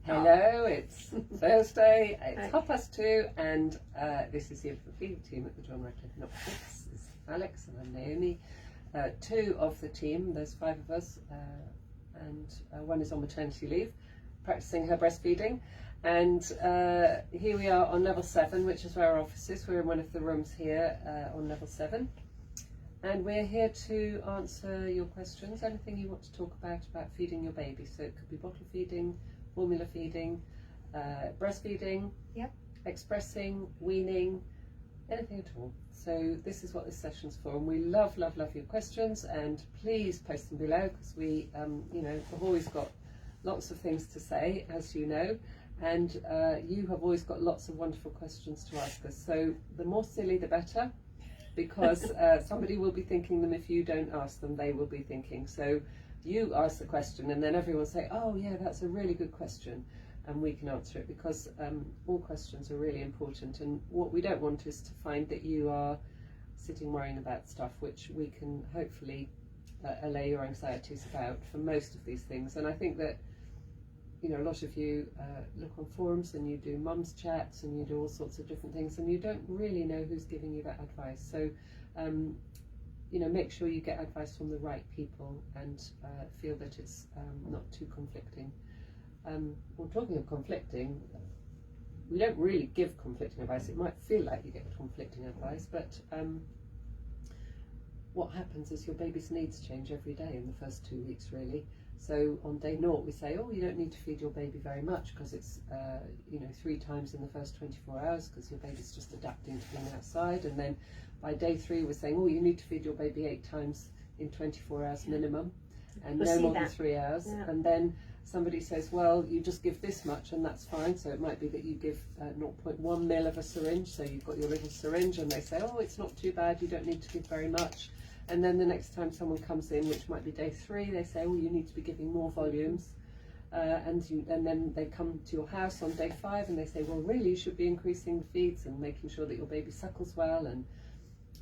Hello, it's Thursday, it's 2:30, and this is the Infant Feeding team at the John Radcliffe Not-for-Profits. This is Alex and I'm Naomi, two of the team. There's 5 of us, and one is on maternity leave, practicing her breastfeeding. And here we are on level 7, which is where our office is. We're in one of the rooms here on level 7. And we're here to answer your questions, anything you want to talk about feeding your baby. So it could be bottle feeding, formula feeding, breastfeeding, expressing, weaning, anything at all. So this is what this session's for, and we love your questions, and please post them below, because we have always got lots of things to say, as you know, and you have always got lots of wonderful questions to ask us. So the more silly the better, because somebody will be thinking them. If you don't ask them, they will be thinking. So you ask the question, and then everyone say, oh yeah, that's a really good question, and we can answer it, because all questions are really important. And what we don't want is to find that you are sitting worrying about stuff which we can hopefully allay your anxieties about for most of these things. And I think that a lot of you look on forums and you do mums chats and you do all sorts of different things, and you don't really know who's giving you that advice. So make sure you get advice from the right people, and feel that it's not too conflicting. Well, talking of conflicting, we don't really give conflicting advice. It might feel like you get conflicting advice, but what happens is your baby's needs change every day in the first 2 weeks, really. So on day 0 we say, oh, you don't need to feed your baby very much, because it's 3 times in the first 24 hours, because your baby's just adapting to being outside. And then by day 3 we're saying, oh, you need to feed your baby 8 times in 24 hours minimum, and no more than 3 hours. And then somebody says, well, you just give this much and that's fine. So it might be that you give 0.1 ml of a syringe, so you've got your little syringe, and they say, oh, it's not too bad, you don't need to give very much. And then the next time someone comes in, which might be day 3, they say, oh, you need to be giving more volumes. And then they come to your house on day 5 and they say, well, really, you should be increasing the feeds and making sure that your baby suckles well. And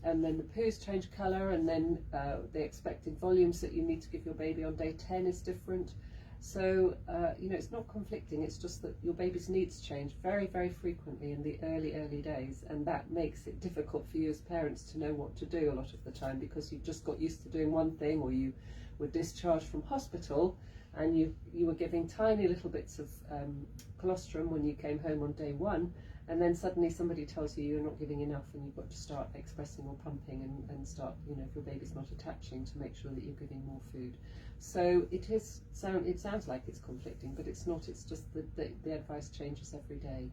then the poos change colour, and then the expected volumes that you need to give your baby on day 10 is different. So, it's not conflicting, it's just that your baby's needs change very, very frequently in the early days, and that makes it difficult for you as parents to know what to do a lot of the time, because you've just got used to doing one thing, or you were discharged from hospital and you were giving tiny little bits of colostrum when you came home on day 1, and then suddenly somebody tells you you're not giving enough, and you've got to start expressing or pumping, and start, if your baby's not attaching, to make sure that you're giving more food. So it sounds like it's conflicting, but it's not. It's just that the advice changes every day.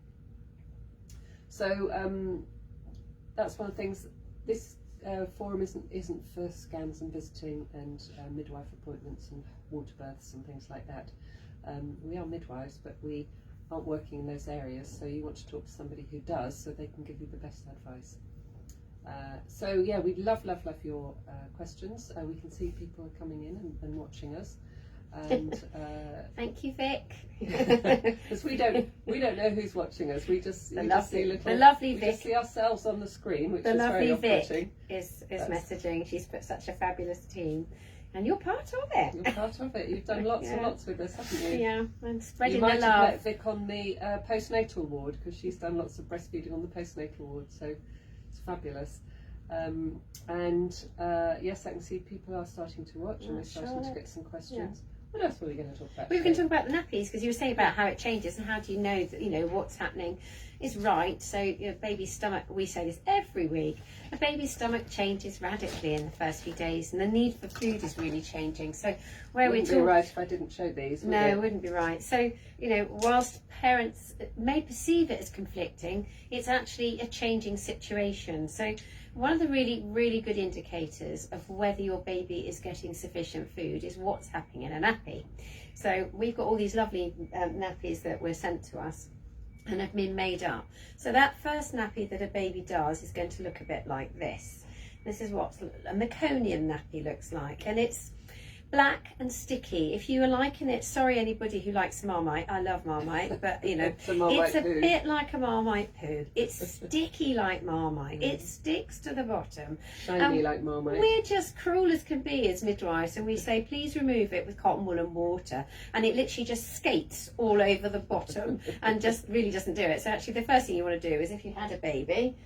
So that's one of the things. This forum isn't for scans and visiting and midwife appointments and water births and things like that. We are midwives, but we aren't working in those areas, so you want to talk to somebody who does, so they can give you the best advice. So yeah, we'd love your questions. We can see people are coming in and watching us, and thank you, Vic. Because we don't know who's watching us. We just see ourselves on the screen, which is very off-putting. Is messaging. She's put such a fabulous team. And you're part of it. You're part of it. You've done lots and lots with us, haven't you? Yeah, and spreading the love. You might have met Vic on the postnatal ward, because she's done lots of breastfeeding on the postnatal ward, so it's fabulous. Yes, I can see people are starting to watch, and we're starting to get some questions. Yeah. What else were we going to talk about? We were going to talk about the nappies, because you were saying about how it changes, and how do you know that what's happening is right. So your baby's stomach, we say this every week, a baby's stomach changes radically in the first few days, and the need for food is really changing. So where we're talking, right if I didn't show these, no, it wouldn't be right. So whilst parents may perceive it as conflicting, it's actually a changing situation. So one of the really, really good indicators of whether your baby is getting sufficient food is what's happening in a nappy. So we've got all these lovely nappies that were sent to us and have been made up. So that first nappy that a baby does is going to look a bit like this. This is what a meconium nappy looks like, and it's black and sticky. If you were liking it, sorry anybody who likes Marmite, I love Marmite, but you know, It's a Marmite it's a poo. bit like a Marmite poo. It's sticky like Marmite. It sticks to the bottom. Shiny like Marmite. We're just cruel as can be as midwives, and we say please remove it with cotton wool and water, and it literally just skates all over the bottom and just really doesn't do it. So actually the first thing you want to do is, if you had a baby,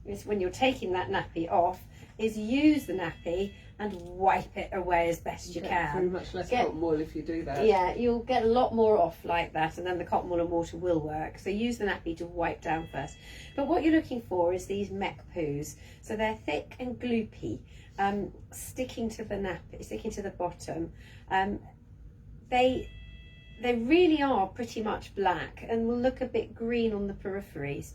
is when you're taking that nappy off, is use the nappy and wipe it away as best you can. Very much less cotton wool if you do that. Yeah, you'll get a lot more off like that, and then the cotton wool and water will work. So use the nappy to wipe down first. But what you're looking for is these mech poos. So they're thick and gloopy, sticking to the nappy, sticking to the bottom. They really are pretty much black and will look a bit green on the peripheries.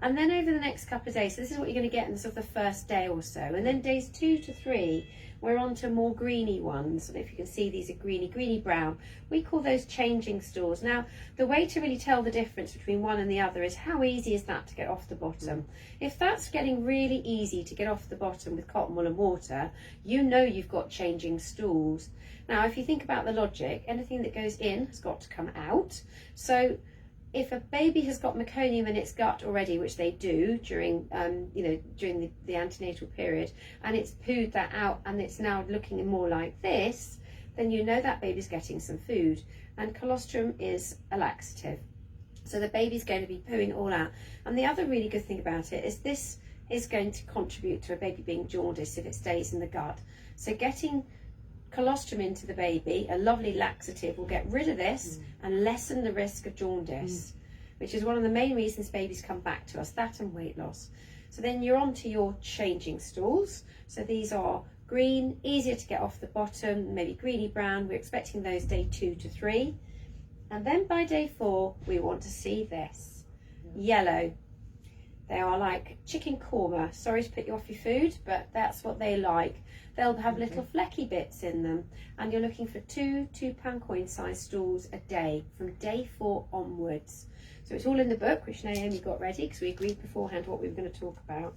And then over the next couple of days, so this is what you're going to get in sort of the first day or so. And then days 2 to 3, we're on to more greeny ones. And if you can see, these are greeny brown. We call those changing stools. Now, the way to really tell the difference between one and the other is how easy is that to get off the bottom. If that's getting really easy to get off the bottom with cotton wool and water, you know you've got changing stools. Now, if you think about the logic, anything that goes in has got to come out. So if a baby has got meconium in its gut already, which they do during, during the antenatal period, and it's pooed that out and it's now looking more like this, then you know that baby's getting some food. And colostrum is a laxative, so the baby's going to be pooing all out. And the other really good thing about it is this is going to contribute to a baby being jaundiced if it stays in the gut. So getting colostrum into the baby, a lovely laxative, will get rid of this and lessen the risk of jaundice, which is one of the main reasons babies come back to us, that and weight loss. So then you're on to your changing stools. So these are green, easier to get off the bottom, maybe greeny brown. We're expecting those day 2 to 3. And then by day 4, we want to see this, yellow. They are like chicken korma. Sorry to put you off your food, but that's what they like. They'll have little flecky bits in them, and you're looking for 2 £2 coin size stools a day from day 4 onwards. So it's all in the book, which Naomi got ready because we agreed beforehand what we were going to talk about.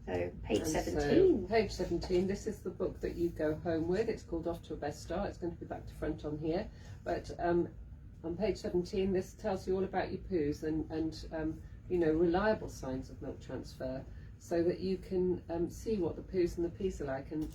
So page 17. So, page 17, this is the book that you go home with. It's called Off to a Best Start. It's going to be back to front on here. But on page 17, this tells you all about your poos and reliable signs of milk transfer, so that you can see what the poos and the peas are like. And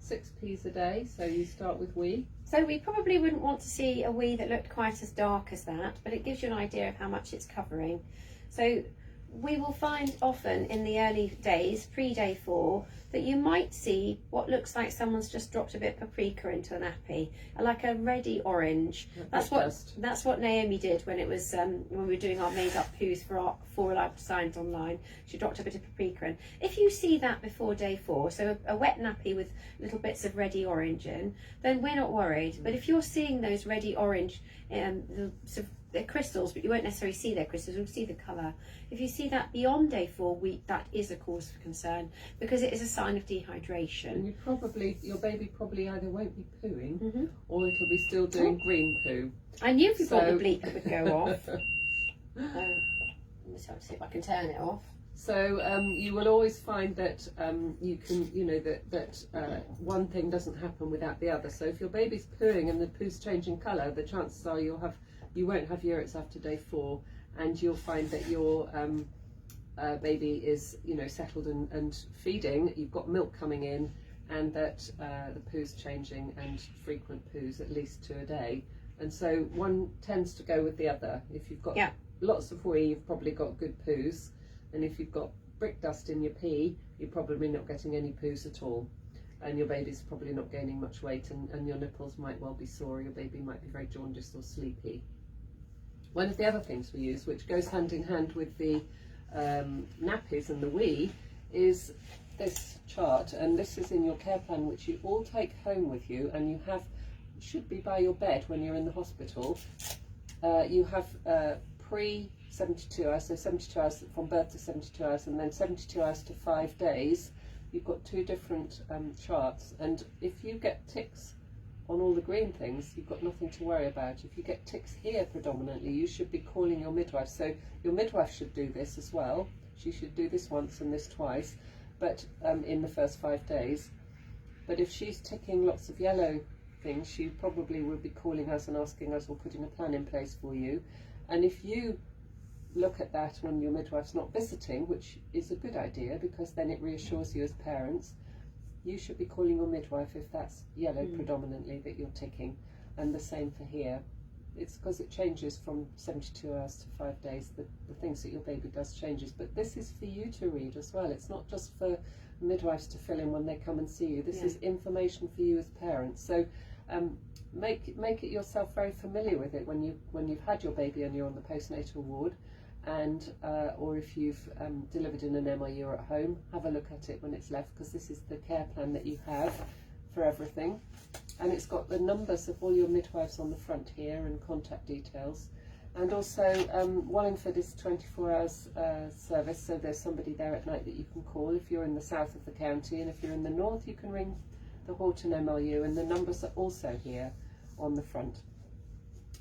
6 peas a day, so you start with wee. So we probably wouldn't want to see a wee that looked quite as dark as that, but it gives you an idea of how much it's covering. So we will find often in the early days, pre-day 4, that you might see what looks like someone's just dropped a bit of paprika into a nappy, like a reddy orange. That's what Naomi did when it was when we were doing our made up poos for our 4 Reliable Signs online. She dropped a bit of paprika in. If you see that before day 4, so a wet nappy with little bits of reddy orange in, then we're not worried. But if you're seeing those reddy orange they're crystals, but you won't necessarily see their crystals, you'll see the colour. If you see that beyond day 4, that is a cause for concern, because it is a sign of dehydration. And your baby probably either won't be pooing, or it'll be still doing green poo. I knew before the bleep would go off. Let's see if I can turn it off. So you will always find that you can, one thing doesn't happen without the other. So if your baby's pooing and the poo's changing colour, the chances are you won't have urets after day 4, and you'll find that your baby is, settled and feeding. You've got milk coming in, and that the poo's changing, and frequent poos, at least 2 a day. And so one tends to go with the other. If you've got lots of wee, you've probably got good poos. And if you've got brick dust in your pee, you're probably not getting any poos at all. And your baby's probably not gaining much weight, and your nipples might well be sore, your baby might be very jaundiced or sleepy. One of the other things we use, which goes hand in hand with the nappies and the wee, is this chart. And this is in your care plan, which you all take home with you, and you should be by your bed when you're in the hospital. You have pre-72 hours, so 72 hours from birth to 72 hours, and then 72 hours to 5 days. You've got 2 different charts, and if you get ticks on all the green things, you've got nothing to worry about. If you get ticks here predominantly, you should be calling your midwife. So your midwife should do this as well. She should do this once and this twice, but in the first 5 days. But if she's ticking lots of yellow things, you probably will be calling us and asking us or putting a plan in place for you. And if you look at that when your midwife's not visiting, which is a good idea because then it reassures you as parents, you should be calling your midwife if that's yellow predominantly that you're ticking. And the same for here. It's because it changes from 72 hours to 5 days. The things that your baby does changes. But this is for you to read as well. It's not just for midwives to fill in when they come and see you. This is information for you as parents. So make it yourself very familiar with it when you've had your baby and you're on the postnatal ward, and or if you've delivered in an MIU or at home, have a look at it when it's left, because this is the care plan that you have for everything. And it's got the numbers of all your midwives on the front here and contact details. And also Wallingford is 24 hours service, so there's somebody there at night that you can call if you're in the south of the county, and if you're in the north you can ring the Horton MLU, and the numbers are also here on the front,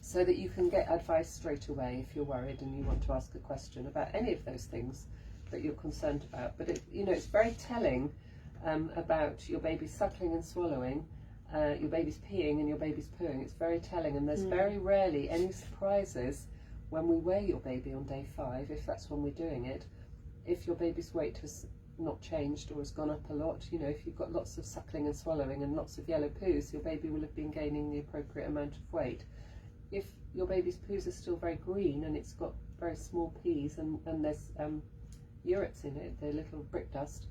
so that you can get advice straight away if you're worried and you want to ask a question about any of those things that you're concerned about. But it's very telling about your baby suckling and swallowing, your baby's peeing and your baby's pooing. It's very telling, and there's very rarely any surprises when we weigh your baby on day 5, if that's when we're doing it. If your baby's weight has not changed or has gone up a lot, if you've got lots of suckling and swallowing and lots of yellow poos, your baby will have been gaining the appropriate amount of weight. If your baby's poos are still very green and it's got very small peas and there's urates in it, they're little brick dust,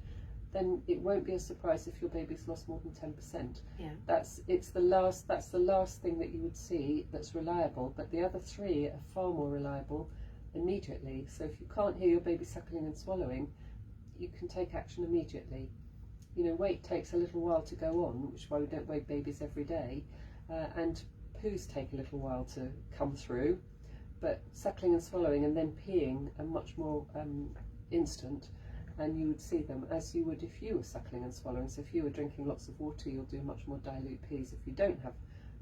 then it won't be a surprise if your baby's lost more than 10%. Yeah. That's the last thing that you would see that's reliable, but the other 3 are far more reliable immediately. So if you can't hear your baby suckling and swallowing, you can take action immediately. Weight takes a little while to go on, which is why we don't weigh babies every day, and poos take a little while to come through, but suckling and swallowing and then peeing are much more instant, and you would see them as you would if you were suckling and swallowing. So if you were drinking lots of water, you'll do much more dilute pees. If you don't have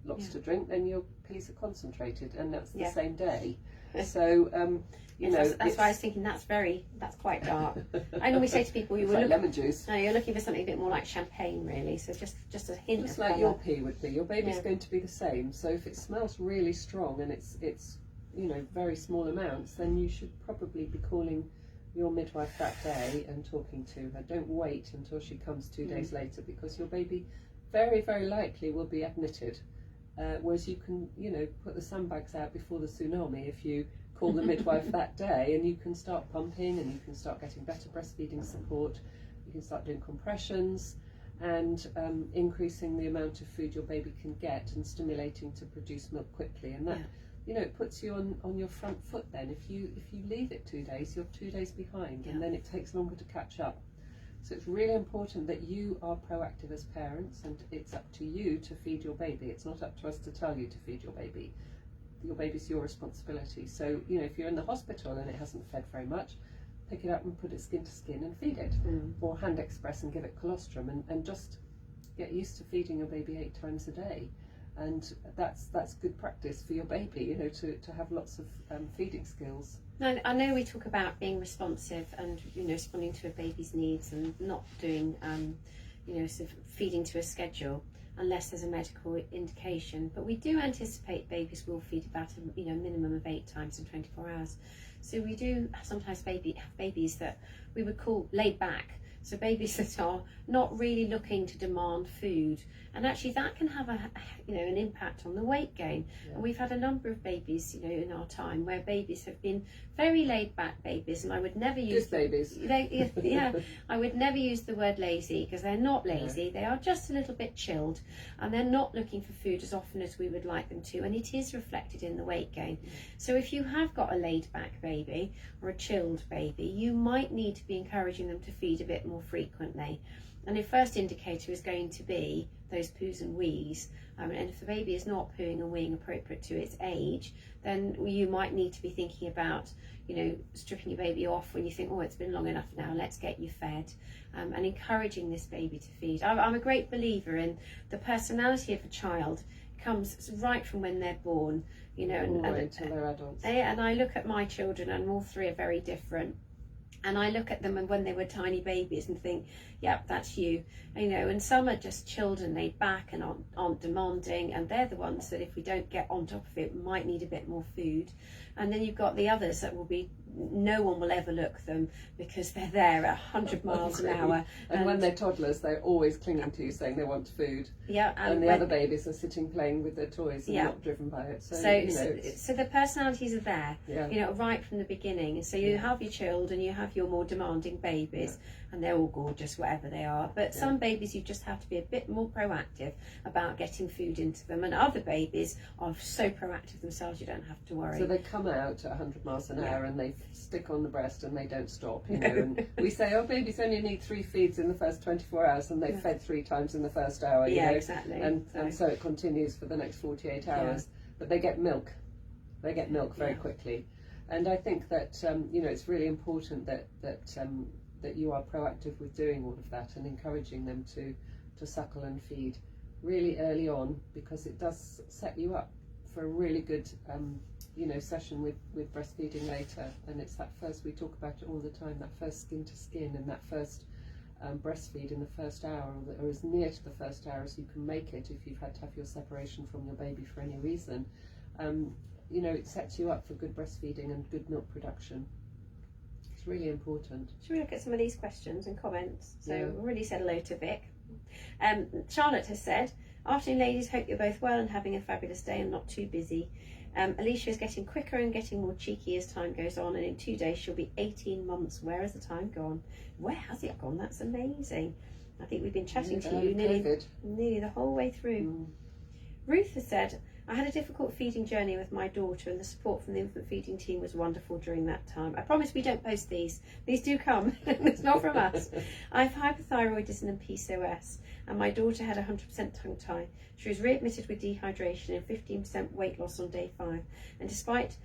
lots to drink, then your pees are concentrated, and that's the same day. So that's why I was thinking that's quite dark. I normally say to people, you were like lemon juice. No, you're looking for something a bit more like champagne, really. So just a hint. Just like your pee would be. Your baby's going to be the same. So if it smells really strong and it's very small amounts, then you should probably be calling your midwife that day and talking to her. Don't wait until she comes 2 days later, because your baby very, very likely will be admitted. Whereas you can, put the sandbags out before the tsunami if you call the midwife that day, and you can start pumping and you can start getting better breastfeeding support. You can start doing compressions and increasing the amount of food your baby can get and stimulating to produce milk quickly. And that it puts you on your front foot then. If you leave it 2 days, you're 2 days behind, and then it takes longer to catch up. So it's really important that you are proactive as parents, and it's up to you to feed your baby. It's not up to us to tell you to feed your baby. Your baby's your responsibility. So, if you're in the hospital and it hasn't fed very much, pick it up and put it skin to skin and feed it. Or hand express and give it colostrum, and just get used to feeding your baby 8 times a day. And that's good practice for your baby, to have lots of feeding skills. Now, I know we talk about being responsive and responding to a baby's needs and not doing sort of feeding to a schedule unless there's a medical indication, but we do anticipate babies will feed about a minimum of 8 times in 24 hours. So we do sometimes have babies that we would call laid back. So babies that are not really looking to demand food, and actually that can have an impact on the weight gain. And we've had a number of babies, in our time where babies have been very laid back babies, and I would never use babies. I would never use the word lazy, because they're not lazy. They are just a little bit chilled, and they're not looking for food as often as we would like them to, and it is reflected in the weight gain. So if you have got a laid back baby or a chilled baby, you might need to be encouraging them to feed a bit more frequently. And the first indicator is going to be those poos and wees, and if the baby is not pooing and weeing appropriate to its age, then you might need to be thinking about stripping your baby off when you think, oh, it's been long enough now, let's get you fed, and encouraging this baby to feed. I'm a great believer in the personality of a child comes right from when they're born, until they're adults. And I look at my children, and all 3 are very different. And I look at them and when they were tiny babies and think, yep, that's you. You know, and some are just chilled and laid back and aren't demanding, and they're the ones that if we don't get on top of it might need a bit more food. And then you've got the others that will be, no one will ever look them because they're there at 100 miles an hour. And when they're toddlers, they're always clinging to you, saying they want food. Yeah, and the other babies are sitting playing with their toys and not driven by it. So so the personalities are there, you know, right from the beginning. So you have your chilled and you have your more demanding babies, and they're all gorgeous, whatever they are. But some babies, you just have to be a bit more proactive about getting food into them, and other babies are so proactive themselves, you don't have to worry. So they come out at 100 miles an hour and they stick on the breast and they don't stop, you know. And we say, oh, babies only need 3 feeds in the first 24 hours, and they've fed 3 times in the first hour, you know. Exactly. And so it continues for the next 48 hours. But they get milk. They get milk very quickly. And I think that, you know, it's really important that you are proactive with doing all of that and encouraging them to suckle and feed really early on, because it does set you up for a really good you know, session with breastfeeding later. And it's that first, we talk about it all the time, that first skin to skin, and that first breastfeed in the first hour, or as near to the first hour as you can make it if you've had to have your separation from your baby for any reason. You know, it sets you up for good breastfeeding and good milk production. It's really important. Should we look at some of these questions and comments? So we already said hello to Vic. Charlotte has said, afternoon ladies, hope you're both well and having a fabulous day and not too busy. Alicia is getting quicker and getting more cheeky as time goes on, and in 2 days she'll be 18 months. Where has the time gone? Where has it gone? That's amazing. I think we've been chatting to you nearly the whole way through. Ruth has said, I had a difficult feeding journey with my daughter, and the support from the infant feeding team was wonderful during that time. I promise we don't post these. These do come. It's not from us. I have hypothyroidism and PCOS, and my daughter had 100% tongue tie. She was readmitted with dehydration and 15% weight loss on day 5. And despite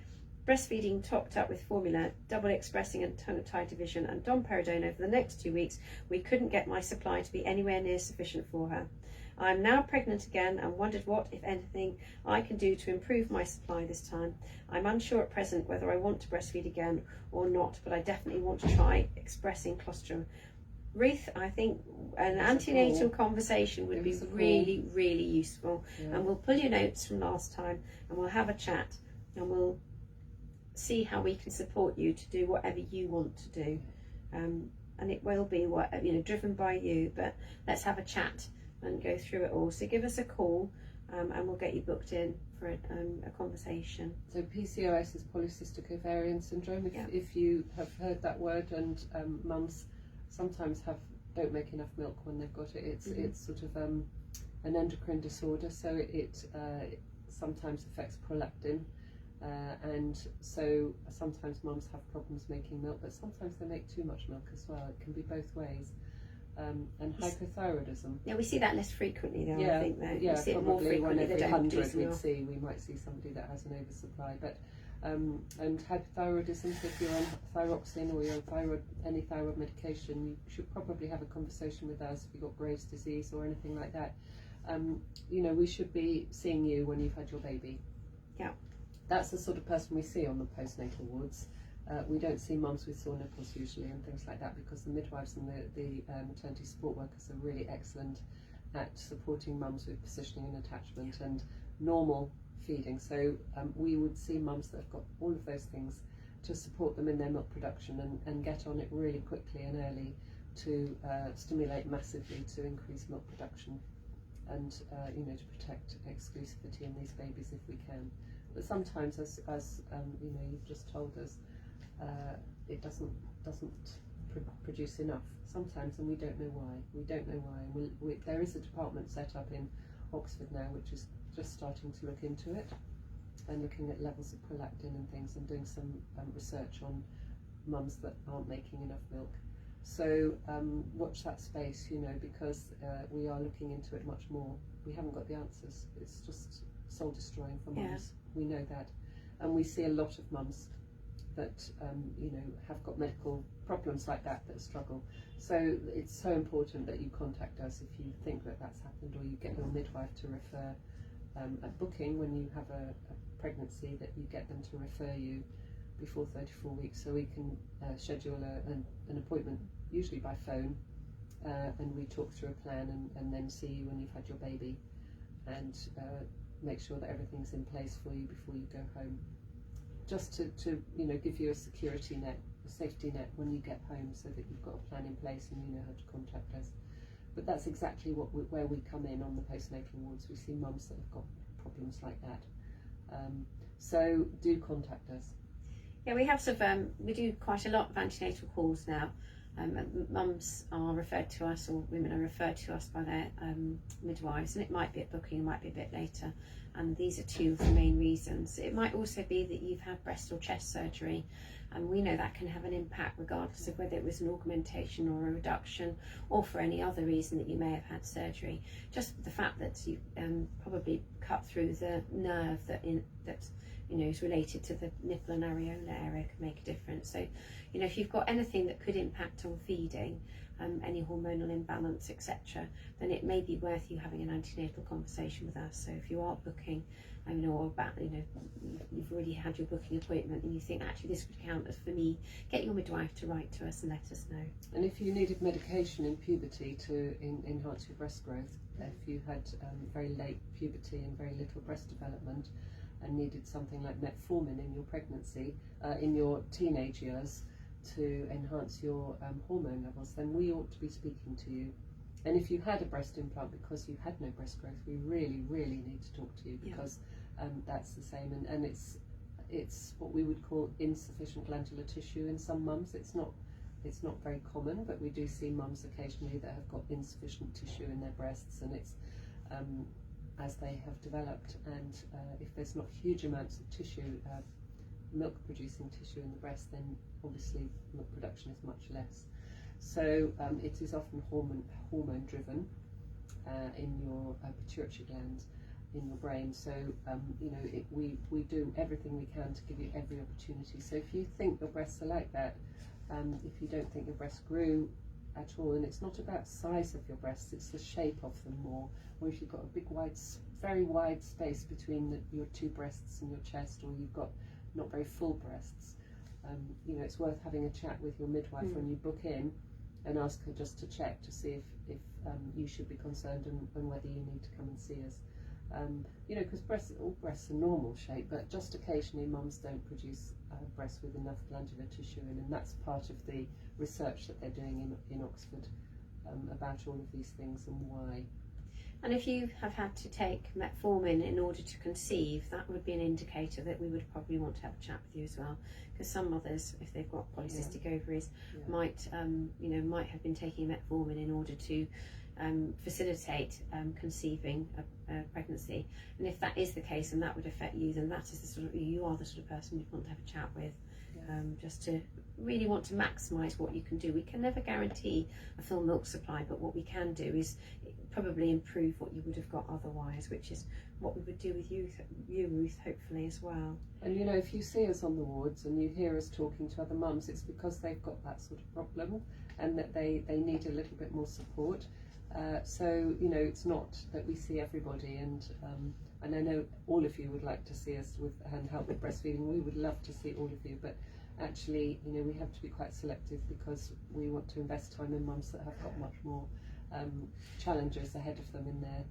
breastfeeding topped up with formula, double expressing and tongue tie division, and domperidone over the next 2 weeks, we couldn't get my supply to be anywhere near sufficient for her. I'm now pregnant again and wondered what, if anything, I can do to improve my supply this time. I'm unsure at present whether I want to breastfeed again or not, but I definitely want to try expressing colostrum. Ruth, I think an antenatal conversation would be really, really useful. And we'll pull your notes from last time and we'll have a chat and we'll see how we can support you to do whatever you want to do. And it will be driven by you, but let's have a chat and go through it all. So give us a call and we'll get you booked in for a conversation. So PCOS is polycystic ovarian syndrome, if you have heard that word, and mums sometimes don't make enough milk when they've got it. It's sort of an endocrine disorder, so it sometimes affects prolactin, and so sometimes mums have problems making milk, but sometimes they make too much milk as well. It can be both ways. And hypothyroidism. Yeah, we see that less frequently though, I think though. Yeah, we see it probably more frequently. one every 100 we might see somebody that has an oversupply. But and hypothyroidism, so if you're on thyroxine or you're on any thyroid medication, you should probably have a conversation with us if you've got Graves' disease or anything like that. You know, we should be seeing you when you've had your baby. Yeah. That's the sort of person we see on the postnatal wards. We don't see mums with sore nipples usually and things like that, because the midwives and the maternity support workers are really excellent at supporting mums with positioning and attachment and normal feeding. So we would see mums that have got all of those things to support them in their milk production and get on it really quickly and early to stimulate massively to increase milk production and you know, to protect exclusivity in these babies if we can. But sometimes, as you know, you've just told us, it doesn't produce enough sometimes, and we don't know why. We don't know why. And there is a department set up in Oxford now which is just starting to look into it and looking at levels of prolactin and things, and doing some research on mums that aren't making enough milk. So watch that space, you know, because we are looking into it much more. We haven't got the answers. It's just soul destroying for mums. We know that, and we see a lot of mums that you know, have got medical problems like that struggle. So it's so important that you contact us if you think that that's happened, or you get your midwife to refer at booking when you have a pregnancy, that you get them to refer you before 34 weeks, so we can schedule an appointment, usually by phone, and we talk through a plan and then see you when you've had your baby, and make sure that everything's in place for you before you go home, just to you know, give you a security net, a safety net when you get home, so that you've got a plan in place and you know how to contact us. But that's exactly where we come in on the postnatal wards. We see mums that have got problems like that. So do contact us. Yeah, we have we do quite a lot of antenatal calls now. Mums are referred to us, or women are referred to us by their midwives, and it might be at booking, it might be a bit later. And these are two of the main reasons. It might also be that you've had breast or chest surgery, and we know that can have an impact regardless of whether it was an augmentation or a reduction, or for any other reason that you may have had surgery. Just the fact that you probably cut through the nerve that you know is related to the nipple and areola area can make a difference. So, you know, if you've got anything that could impact on feeding, any hormonal imbalance, etc., then it may be worth you having an antenatal conversation with us. So if you are booking, or about, you know, you've already had your booking appointment and you think actually this would count as for me, get your midwife to write to us and let us know. And if you needed medication in puberty to enhance your breast growth, if you had very late puberty and very little breast development, and needed something like metformin in your pregnancy, in your teenage years, to enhance your hormone levels, then we ought to be speaking to you. And if you had a breast implant because you had no breast growth, we really, really need to talk to you, because that's the same. And it's what we would call insufficient glandular tissue in some mums. It's not very common, but we do see mums occasionally that have got insufficient tissue in their breasts, and it's as they have developed, and if there's not huge amounts of tissue, milk producing tissue in the breast, then obviously milk production is much less. So it is often hormone driven in your pituitary gland in your brain. So you know, we do everything we can to give you every opportunity. So if you think your breasts are like that, if you don't think your breasts grew at all, and it's not about size of your breasts, it's the shape of them more, or if you've got a big very wide space between your two breasts and your chest, or you've got not very full breasts, you know, it's worth having a chat with your midwife when you book in, and ask her just to check to see if you should be concerned, and whether you need to come and see us. You know, because all breasts are normal shape, but just occasionally mums don't produce breasts with enough glandular tissue in, and that's part of the research that they're doing in Oxford about all of these things and why. And if you have had to take metformin in order to conceive, that would be an indicator that we would probably want to have a chat with you as well, because some mothers, if they've got polycystic ovaries, might have been taking metformin in order to facilitate conceiving a pregnancy. And if that is the case and that would affect you, then that is you are the sort of person you'd want to have a chat with, just to really want to maximise what you can do. We can never guarantee a full milk supply, but what we can do is probably improve what you would have got otherwise, which is what we would do with you Ruth, hopefully as well. And you know, if you see us on the wards and you hear us talking to other mums, it's because they've got that sort of problem, and that they need a little bit more support. So you know, it's not that we see everybody, and I know all of you would like to see us and help with breastfeeding. We would love to see all of you, but actually, you know, we have to be quite selective, because we want to invest time in mums that have got much more challenges ahead of them in their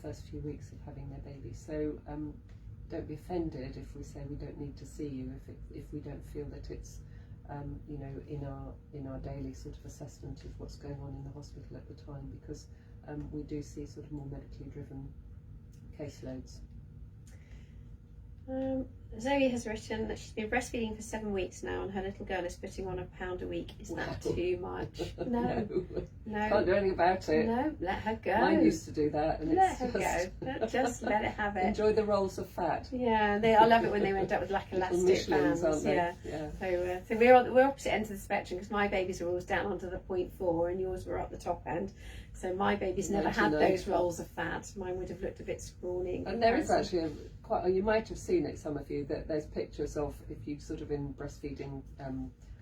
first few weeks of having their baby. So don't be offended if we say we don't need to see you, if we don't feel that it's you know, in our daily sort of assessment of what's going on in the hospital at the time, because we do see sort of more medically driven caseloads. Zoe has written that she's been breastfeeding for 7 weeks now, and her little girl is putting on £1 a week. Is that too much? No. Can't do anything about it. No, let her go. Mine used to do that, and let her go. Just let it have it. Enjoy the rolls of fat. Yeah, I love it when they went up with like elastic bands. Aren't they? Yeah. So we're opposite ends of the spectrum, because my babies are always down onto the 0.4 and yours were up the top end. So my baby's never had those rolls of fat. Mine would have looked a bit scrawny. And there is actually you might have seen it, some of you, that there's pictures of, if you sort of in breastfeeding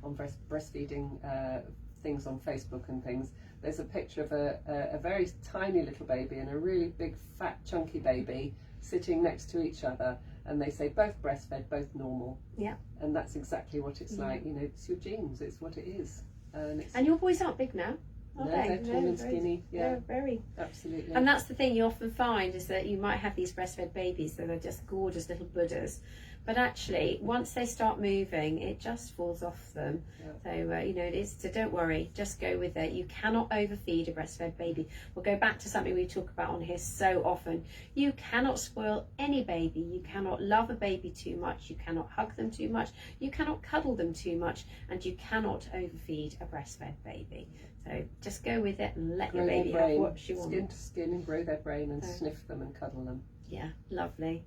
breastfeeding things on Facebook and things, there's a picture of a very tiny little baby and a really big fat chunky baby sitting next to each other, and they say both breastfed, both normal. Yeah. And that's exactly what it's like. You know, it's your genes, it's what it is. And your boys aren't big now, are No, they? they're tall and very- skinny. Yeah, they're very. absolutely. And that's the thing you often find, is that you might have these breastfed babies that are just gorgeous little Buddhas, but actually once they start moving, it just falls off them. So so don't worry, just go with it. You cannot overfeed a breastfed baby. We'll go back to something we talk about on here so often. You cannot spoil any baby. You cannot love a baby too much. You cannot hug them too much. You cannot cuddle them too much, and you cannot overfeed a breastfed baby. So just go with it and let Grow your their baby have brain, what she wants. skin to skin, and grow their brain and Oh. sniff them and cuddle them. Yeah, lovely.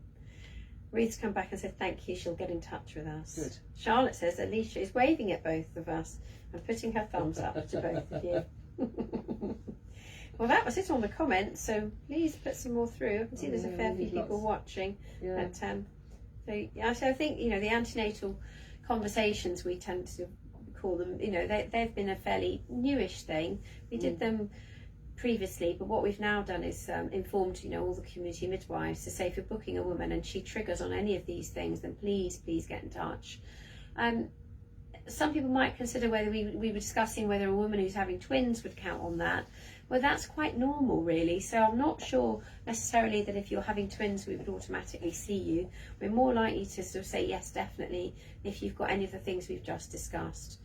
Ruth's come back and said thank you, she'll get in touch with us. Good. Charlotte says Alicia is waving at both of us and putting her thumbs up to both of you. Well, that was it on the comments, so please put some more through. I can see there's a fair few people watching. Yeah. But, so I think, the antenatal conversations, we tend to call them, they've been a fairly newish thing. We did them previously, but what we've now done is informed all the community midwives to say, if you're booking a woman and she triggers on any of these things, then please get in touch. Some people might consider whether we were discussing whether a woman who's having twins would count on that. Well, that's quite normal, really. So I'm not sure necessarily that if you're having twins, we would automatically see you. We're more likely to sort of say yes, definitely, if you've got any of the things we've just discussed.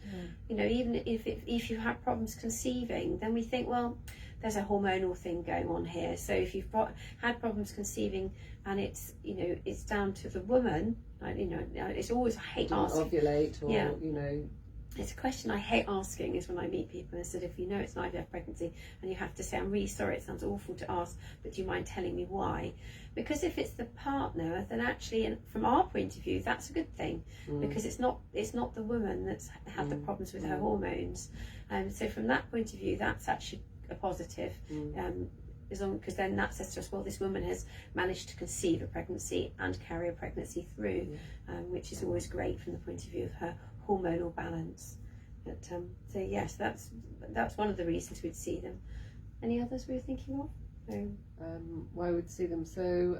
Even if you have problems conceiving, then we think, well, there's a hormonal thing going on here. So if you've had problems conceiving and it's it's down to the woman, it's always, I hate asking. Ovulate or Yeah. It's a question I hate asking, is when I meet people and said, if you know it's an IVF pregnancy and you have to say, I'm really sorry, it sounds awful to ask, but do you mind telling me why? Because if it's the partner, then actually, and from our point of view, that's a good thing, because it's not the woman that's had the problems with her hormones. So from that point of view, that's actually a positive. Because then that says to us, well, this woman has managed to conceive a pregnancy and carry a pregnancy through, which is always great from the point of view of her hormonal balance. But so yes, that's one of the reasons we'd see them. Any others we were thinking of? No. Why would see them? So,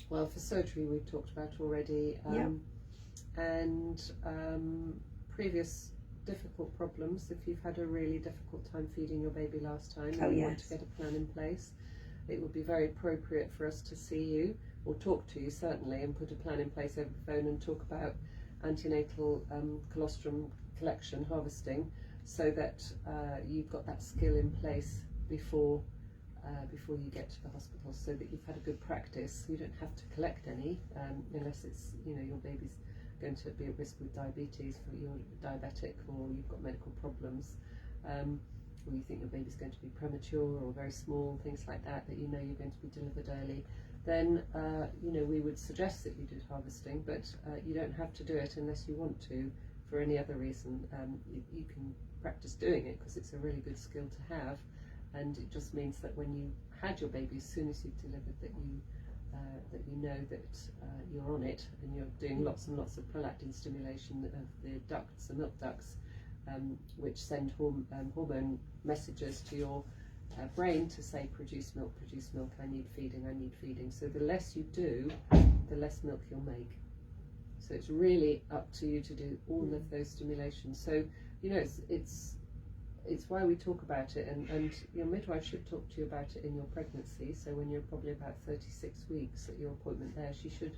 well, for surgery we've talked about already, and previous difficult problems. If you've had a really difficult time feeding your baby last time and you want to get a plan in place, it would be very appropriate for us to see you or talk to you, certainly, and put a plan in place over the phone and talk about antenatal colostrum collection, harvesting, so that you've got that skill in place before you get to the hospital, so that you've had a good practice. You don't have to collect any unless it's your baby's going to be at risk with diabetes, for you're diabetic, or you've got medical problems, or you think your baby's going to be premature or very small, things like that, that you're going to be delivered early, then we would suggest that you did harvesting, but you don't have to do it unless you want to for any other reason. You can practice doing it because it's a really good skill to have, and it just means that when you had your baby, as soon as you've delivered, that you know that you're on it, and you're doing lots and lots of prolactin stimulation of the ducts, the milk ducts, which send hormone messages to your brain to say, produce milk, I need feeding. So the less you do, the less milk you'll make. So it's really up to you to do all of those stimulations. So it's why we talk about it, and your midwife should talk to you about it in your pregnancy. So when you're probably about 36 weeks at your appointment there, she should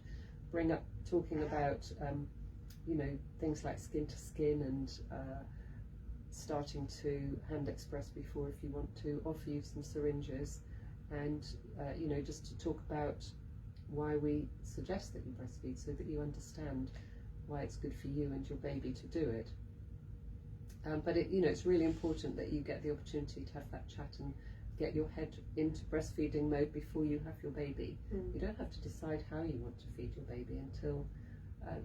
bring up talking about things like skin to skin, and starting to hand express before, if you want to, offer you some syringes, and just to talk about why we suggest that you breastfeed, so that you understand why it's good for you and your baby to do it. But it's really important that you get the opportunity to have that chat and get your head into breastfeeding mode before you have your baby. You don't have to decide how you want to feed your baby until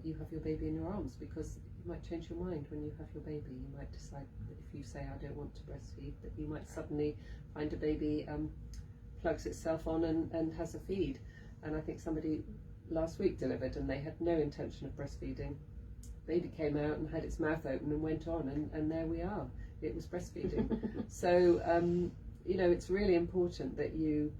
you have your baby in your arms, because you might change your mind when you have your baby. You might decide that if you say, I don't want to breastfeed, that you might suddenly find a baby plugs itself on and has a feed. And I think somebody last week delivered and they had no intention of breastfeeding. Baby came out and had its mouth open and went on, and there we are. It was breastfeeding. So it's really important that you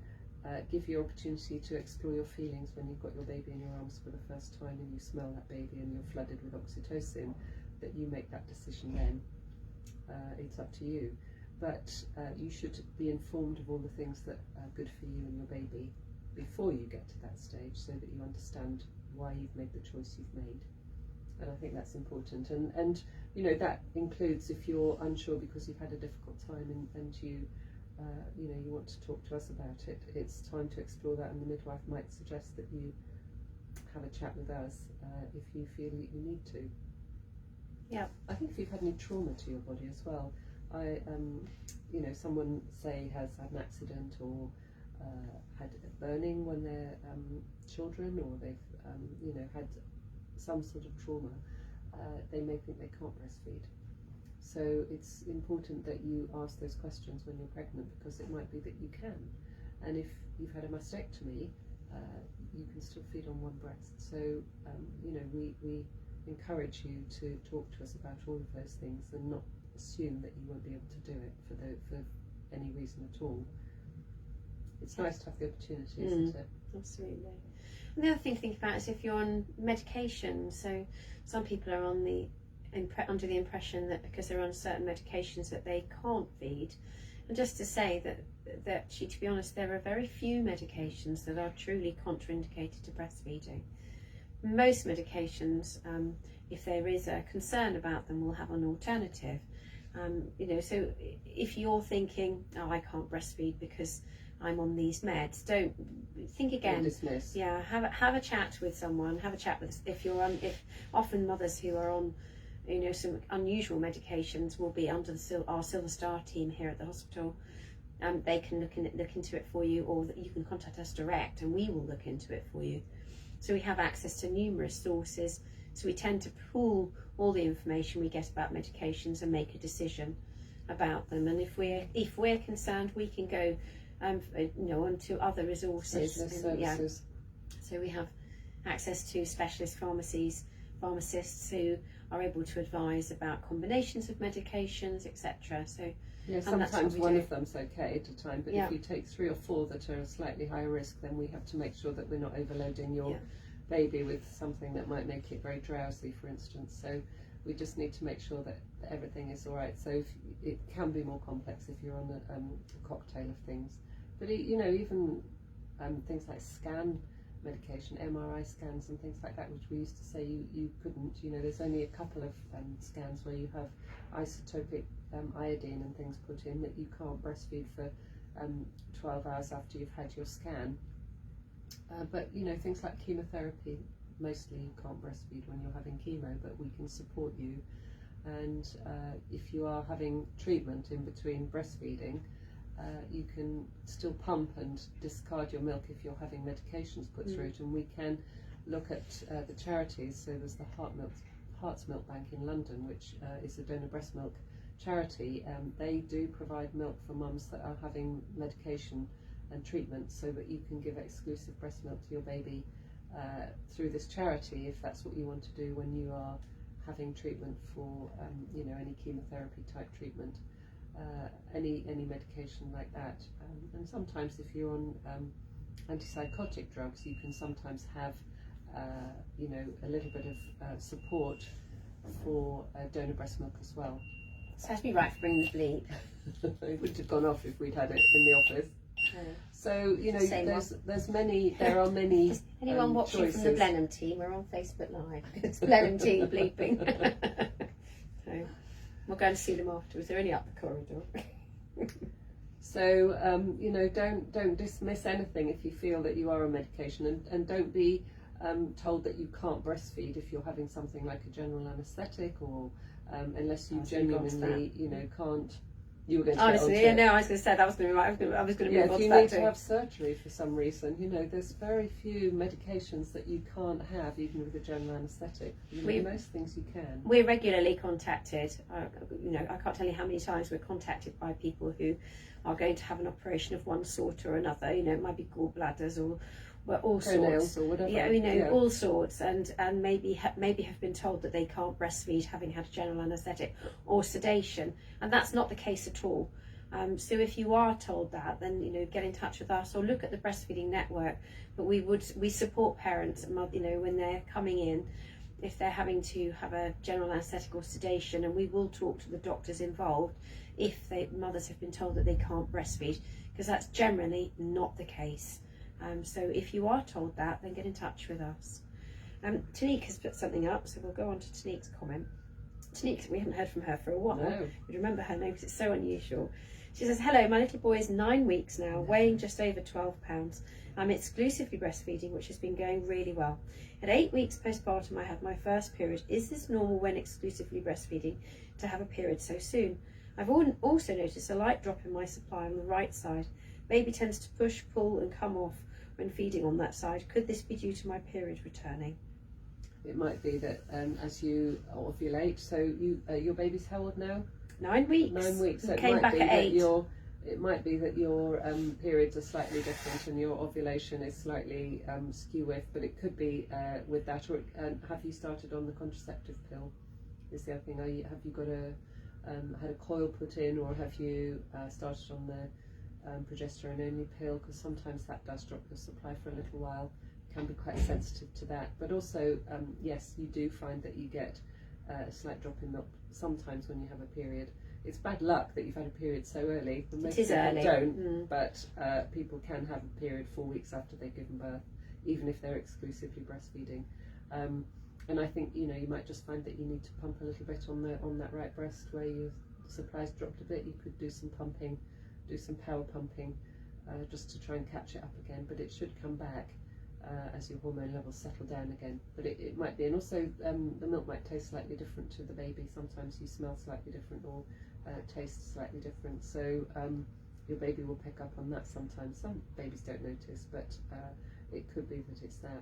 give your opportunity to explore your feelings when you've got your baby in your arms for the first time and you smell that baby and you're flooded with oxytocin, that you make that decision then. It's up to you. but you should be informed of all the things that are good for you and your baby before you get to that stage, so that you understand why you've made the choice you've made. And I think that's important. And you know, that includes if you're unsure because you've had a difficult time and you you know, you want to talk to us about it, it's time to explore that, and the midwife might suggest that you have a chat with us if you feel that you need to. Yeah. I think if you've had any trauma to your body as well, you know, someone say has had an accident or had a burning when they're children, or they've you know, had some sort of trauma, they may think they can't breastfeed. So it's important that you ask those questions when you're pregnant, because it might be that you can. And if you've had a mastectomy, you can still feed on one breast. So you know, we encourage you to talk to us about all of those things and not assume that you won't be able to do it for any reason at all. It's nice to have the opportunity, isn't it? Absolutely. And the other thing to think about is if you're on medication. So some people are on under the impression that because they're on certain medications that they can't feed. And just to say that to be honest, there are very few medications that are truly contraindicated to breastfeeding. Most medications, if there is a concern about them, will have an alternative. You know, so if you're thinking, oh, I can't breastfeed because I'm on these meds, don't think again. Dismiss. Yeah, have a chat with someone. Have a chat with, if often mothers who are on, you know, some unusual medications will be under our Silver Star team here at the hospital. They can look into it for you, or you can contact us direct and we will look into it for you. So we have access to numerous sources, so we tend to pool all the information we get about medications and make a decision about them. And if we're concerned, we can go you know, onto other resources. Specialist services. Yeah. So we have access to specialist pharmacists who are able to advise about combinations of medications, etc. So yeah, sometimes one of them's okay at a time, but if you take 3 or 4 that are slightly higher risk, then we have to make sure that we're not overloading your baby with something that might make it very drowsy, for instance. So we just need to make sure that everything is all right. So it can be more complex if you're on a cocktail of things. But you know, even things like scan medication, MRI scans and things like that, which we used to say you couldn't. You know, there's only a couple of scans where you have isotopic iodine and things put in that you can't breastfeed for 12 hours after you've had your scan. But you know, things like chemotherapy, mostly you can't breastfeed when you're having chemo, but we can support you. And if you are having treatment in between breastfeeding, you can still pump and discard your milk if you're having medications put through it. And we can look at the charities. So there's the Heart's Milk Bank in London, which is a donor breast milk charity. They do provide milk for mums that are having medication and treatment, so that you can give exclusive breast milk to your baby through this charity, if that's what you want to do when you are having treatment for you know, any chemotherapy type treatment, any medication like that. And sometimes if you're on antipsychotic drugs, you can sometimes have you know, a little bit of support for donor breast milk as well. So that's me right for bringing the bleep. It would have gone off if we'd had it in the office. So you know, there are many. Just anyone watching choices. from the Blenheim team, we're on Facebook Live. It's Blenheim team bleeping. So we're going to see them afterwards. They're only up the corridor. So you know, don't dismiss anything if you feel that you are on medication, and don't be told that you can't breastfeed if you're having something like a general anaesthetic, or unless you genuinely, you know, can't. You were going to honestly, yeah, no, I was going to say that was going to be right. I was going to move on to that too. If you need to have surgery for some reason, you know, there's very few medications that you can't have, even with a general anaesthetic. You know, most things you can. We're regularly contacted. You know, I can't tell you how many times we're contacted by people who are going to have an operation of one sort or another. You know, it might be gallbladders or all sorts, or whatever. Yeah, you know, all sorts, and maybe have been told that they can't breastfeed having had a general anaesthetic or sedation, and that's not the case at all. So if you are told that, then you know, get in touch with us or look at the breastfeeding network. But we support parents, you know, when they're coming in, if they're having to have a general anaesthetic or sedation, and we will talk to the doctors involved if mothers have been told that they can't breastfeed, because that's generally not the case. So if you are told that, then get in touch with us. Tanique has put something up, so we'll go on to Tanique's comment. Tanique, we haven't heard from her for a while. No. We remember her name because it's so unusual. She says, hello, my little boy is 9 weeks now, weighing just over 12 pounds. I'm exclusively breastfeeding, which has been going really well. At 8 weeks postpartum, I had my first period. Is this normal when exclusively breastfeeding to have a period so soon? I've also noticed a light drop in my supply on the right side. Baby tends to push, pull and come off when feeding on that side. Could this be due to my period returning? It might be that as you ovulate, so your baby's how old now? 9 weeks. 9 weeks. So Came back at 8. It might be that your periods are slightly different and your ovulation is slightly skew with, but it could be with that. Or have you started on the contraceptive pill? Is the other thing. Have you got had a coil put in, or have you started on the progesterone only pill? Because sometimes that does drop your supply for a little while. Can be quite sensitive to that. But also, yes, you do find that you get a slight drop in milk sometimes when you have a period. It's bad luck that you've had a period so early. Most people early. Don't, but people can have a period 4 weeks after they've given birth, even if they're exclusively breastfeeding. And I think you might just find that you need to pump a little bit on that right breast where your supply's dropped a bit. You could do some pumping, do some power pumping, just to try and catch it up again. But it should come back as your hormone levels settle down again. But it might be, and also the milk might taste slightly different to the baby. Sometimes you smell slightly different or taste slightly different. So your baby will pick up on that sometimes. Some babies don't notice, but it could be that it's that.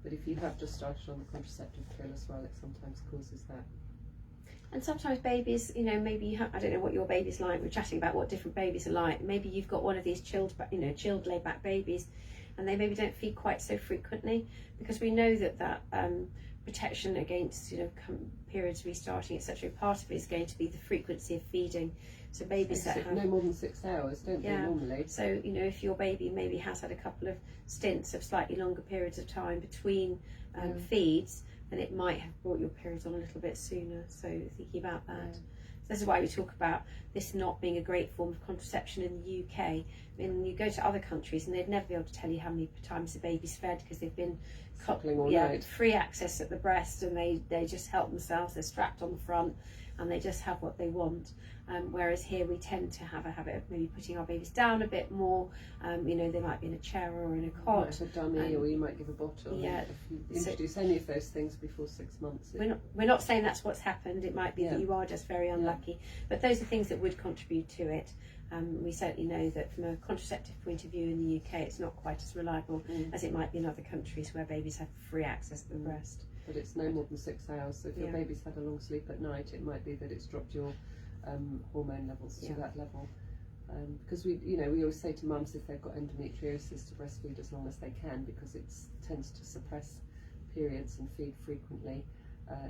But if you have just started on the contraceptive pill as well, it sometimes causes that. And sometimes babies, maybe you have, I don't know what your baby's like. We're chatting about what different babies are like. Maybe you've got one of these chilled laid back babies, and they maybe don't feed quite so frequently, because we know that protection against periods restarting, etc. Part of it is going to be the frequency of feeding. So babies that have no more than 6 hours, don't they normally? So if your baby maybe has had a couple of stints of slightly longer periods of time between feeds, then it might have brought your periods on a little bit sooner. So thinking about that. Yeah. This is why we talk about this not being a great form of contraception in the UK. I mean, you go to other countries and they'd never be able to tell you how many times the baby's fed, because they've been suckling all night. Free access at the breast, and they just help themselves. They're strapped on the front and they just have what they want. Whereas here we tend to have a habit of maybe putting our babies down a bit more. They might be in a chair or in a cot. Might have a dummy, or you might give a bottle. Yeah. If you introduce any of those things before 6 months. We're not saying that's what's happened. It might be that you are just very unlucky. But those are things that would contribute to it. We certainly know that from a contraceptive point of view in the UK, it's not quite as reliable as it might be in other countries where babies have free access to the breast. But it's no more than 6 hours. So if your baby's had a long sleep at night, it might be that it's dropped your hormone levels to that level. Because we always say to mums, if they've got endometriosis, to breastfeed as long as they can, because it tends to suppress periods, and feed frequently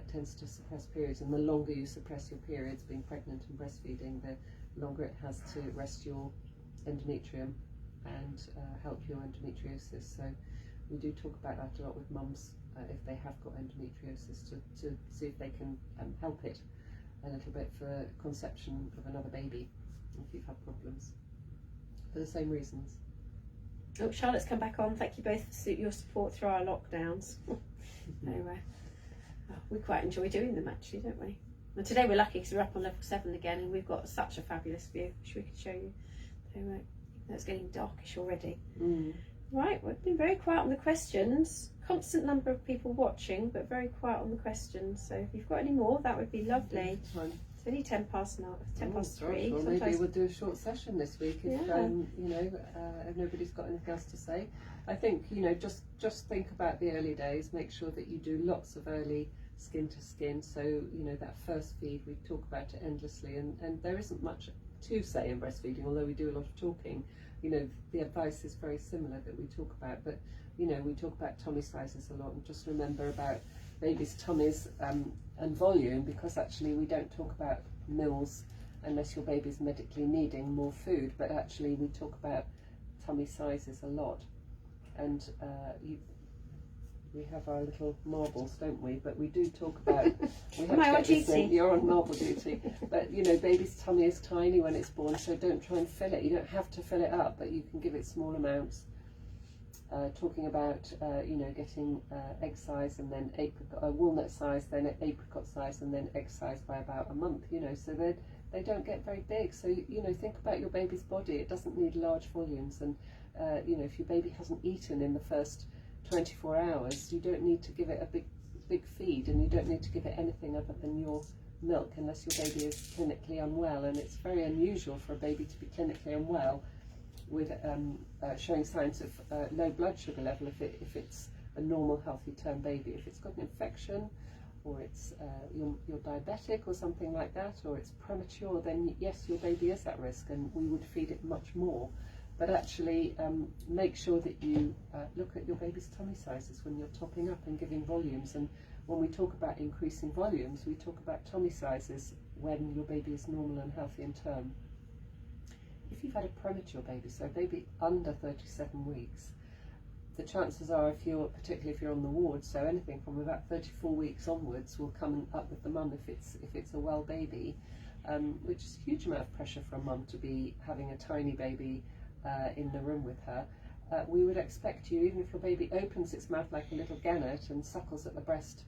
tends to suppress periods. And the longer you suppress your periods, being pregnant and breastfeeding, the longer it has to rest your endometrium and help your endometriosis. So we do talk about that a lot with mums if they have got endometriosis, to see if they can help it a little bit for conception of another baby if you've had problems for the same reasons. Oh, Charlotte's come back on. Thank you both for your support through our lockdowns. We quite enjoy doing them actually, don't we? And today we're lucky because we're up on level 7 again, and we've got such a fabulous view, which we could show you. So it's getting darkish already. Right, we've been very quiet on the questions. Constant number of people watching, but very quiet on the questions. So if you've got any more, that would be lovely. It's only 3. Well, maybe we'll do a short session this week if if nobody's got anything else to say. I think just think about the early days. Make sure that you do lots of early skin to skin. So that first feed, we talk about it endlessly, and there isn't much to say in breastfeeding, although we do a lot of talking. The advice is very similar that we talk about, but we talk about tummy sizes a lot, and just remember about babies' tummies and volume, because actually we don't talk about mils unless your baby's medically needing more food, but actually we talk about tummy sizes a lot. And we have our little marbles, don't we? But we do talk about. We Am I on duty? You're on marble duty. But you know, baby's tummy is tiny when it's born, so don't try and fill it. You don't have to fill it up, but you can give it small amounts. Talking about you know, getting egg size and then walnut size, then apricot size, and then egg size by about a month. You know, so they don't get very big. So you know, think about your baby's body. It doesn't need large volumes, and you know, if your baby hasn't eaten in the first 24 hours, you don't need to give it a big feed, and you don't need to give it anything other than your milk unless your baby is clinically unwell. And it's very unusual for a baby to be clinically unwell with showing signs of low blood sugar level if it's a normal healthy term baby. If it's got an infection, or it's you're diabetic or something like that, or it's premature, then yes, your baby is at risk, and we would feed it much more. But actually make sure that you look at your baby's tummy sizes when you're topping up and giving volumes. And when we talk about increasing volumes, we talk about tummy sizes when your baby is normal and healthy in term. If you've had a premature baby, so a baby under 37 weeks, the chances are, particularly if you're on the ward, so anything from about 34 weeks onwards will come up with the mum if it's a well baby, which is a huge amount of pressure for a mum to be having a tiny baby in the room with her. We would expect you, even if your baby opens its mouth like a little gannet and suckles at the breast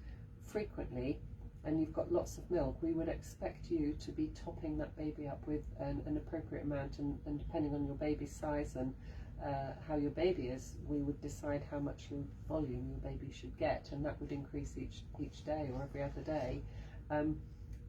frequently, and you've got lots of milk, we would expect you to be topping that baby up with an appropriate amount, and depending on your baby's size and how your baby is, we would decide how much volume your baby should get, and that would increase each day or every other day.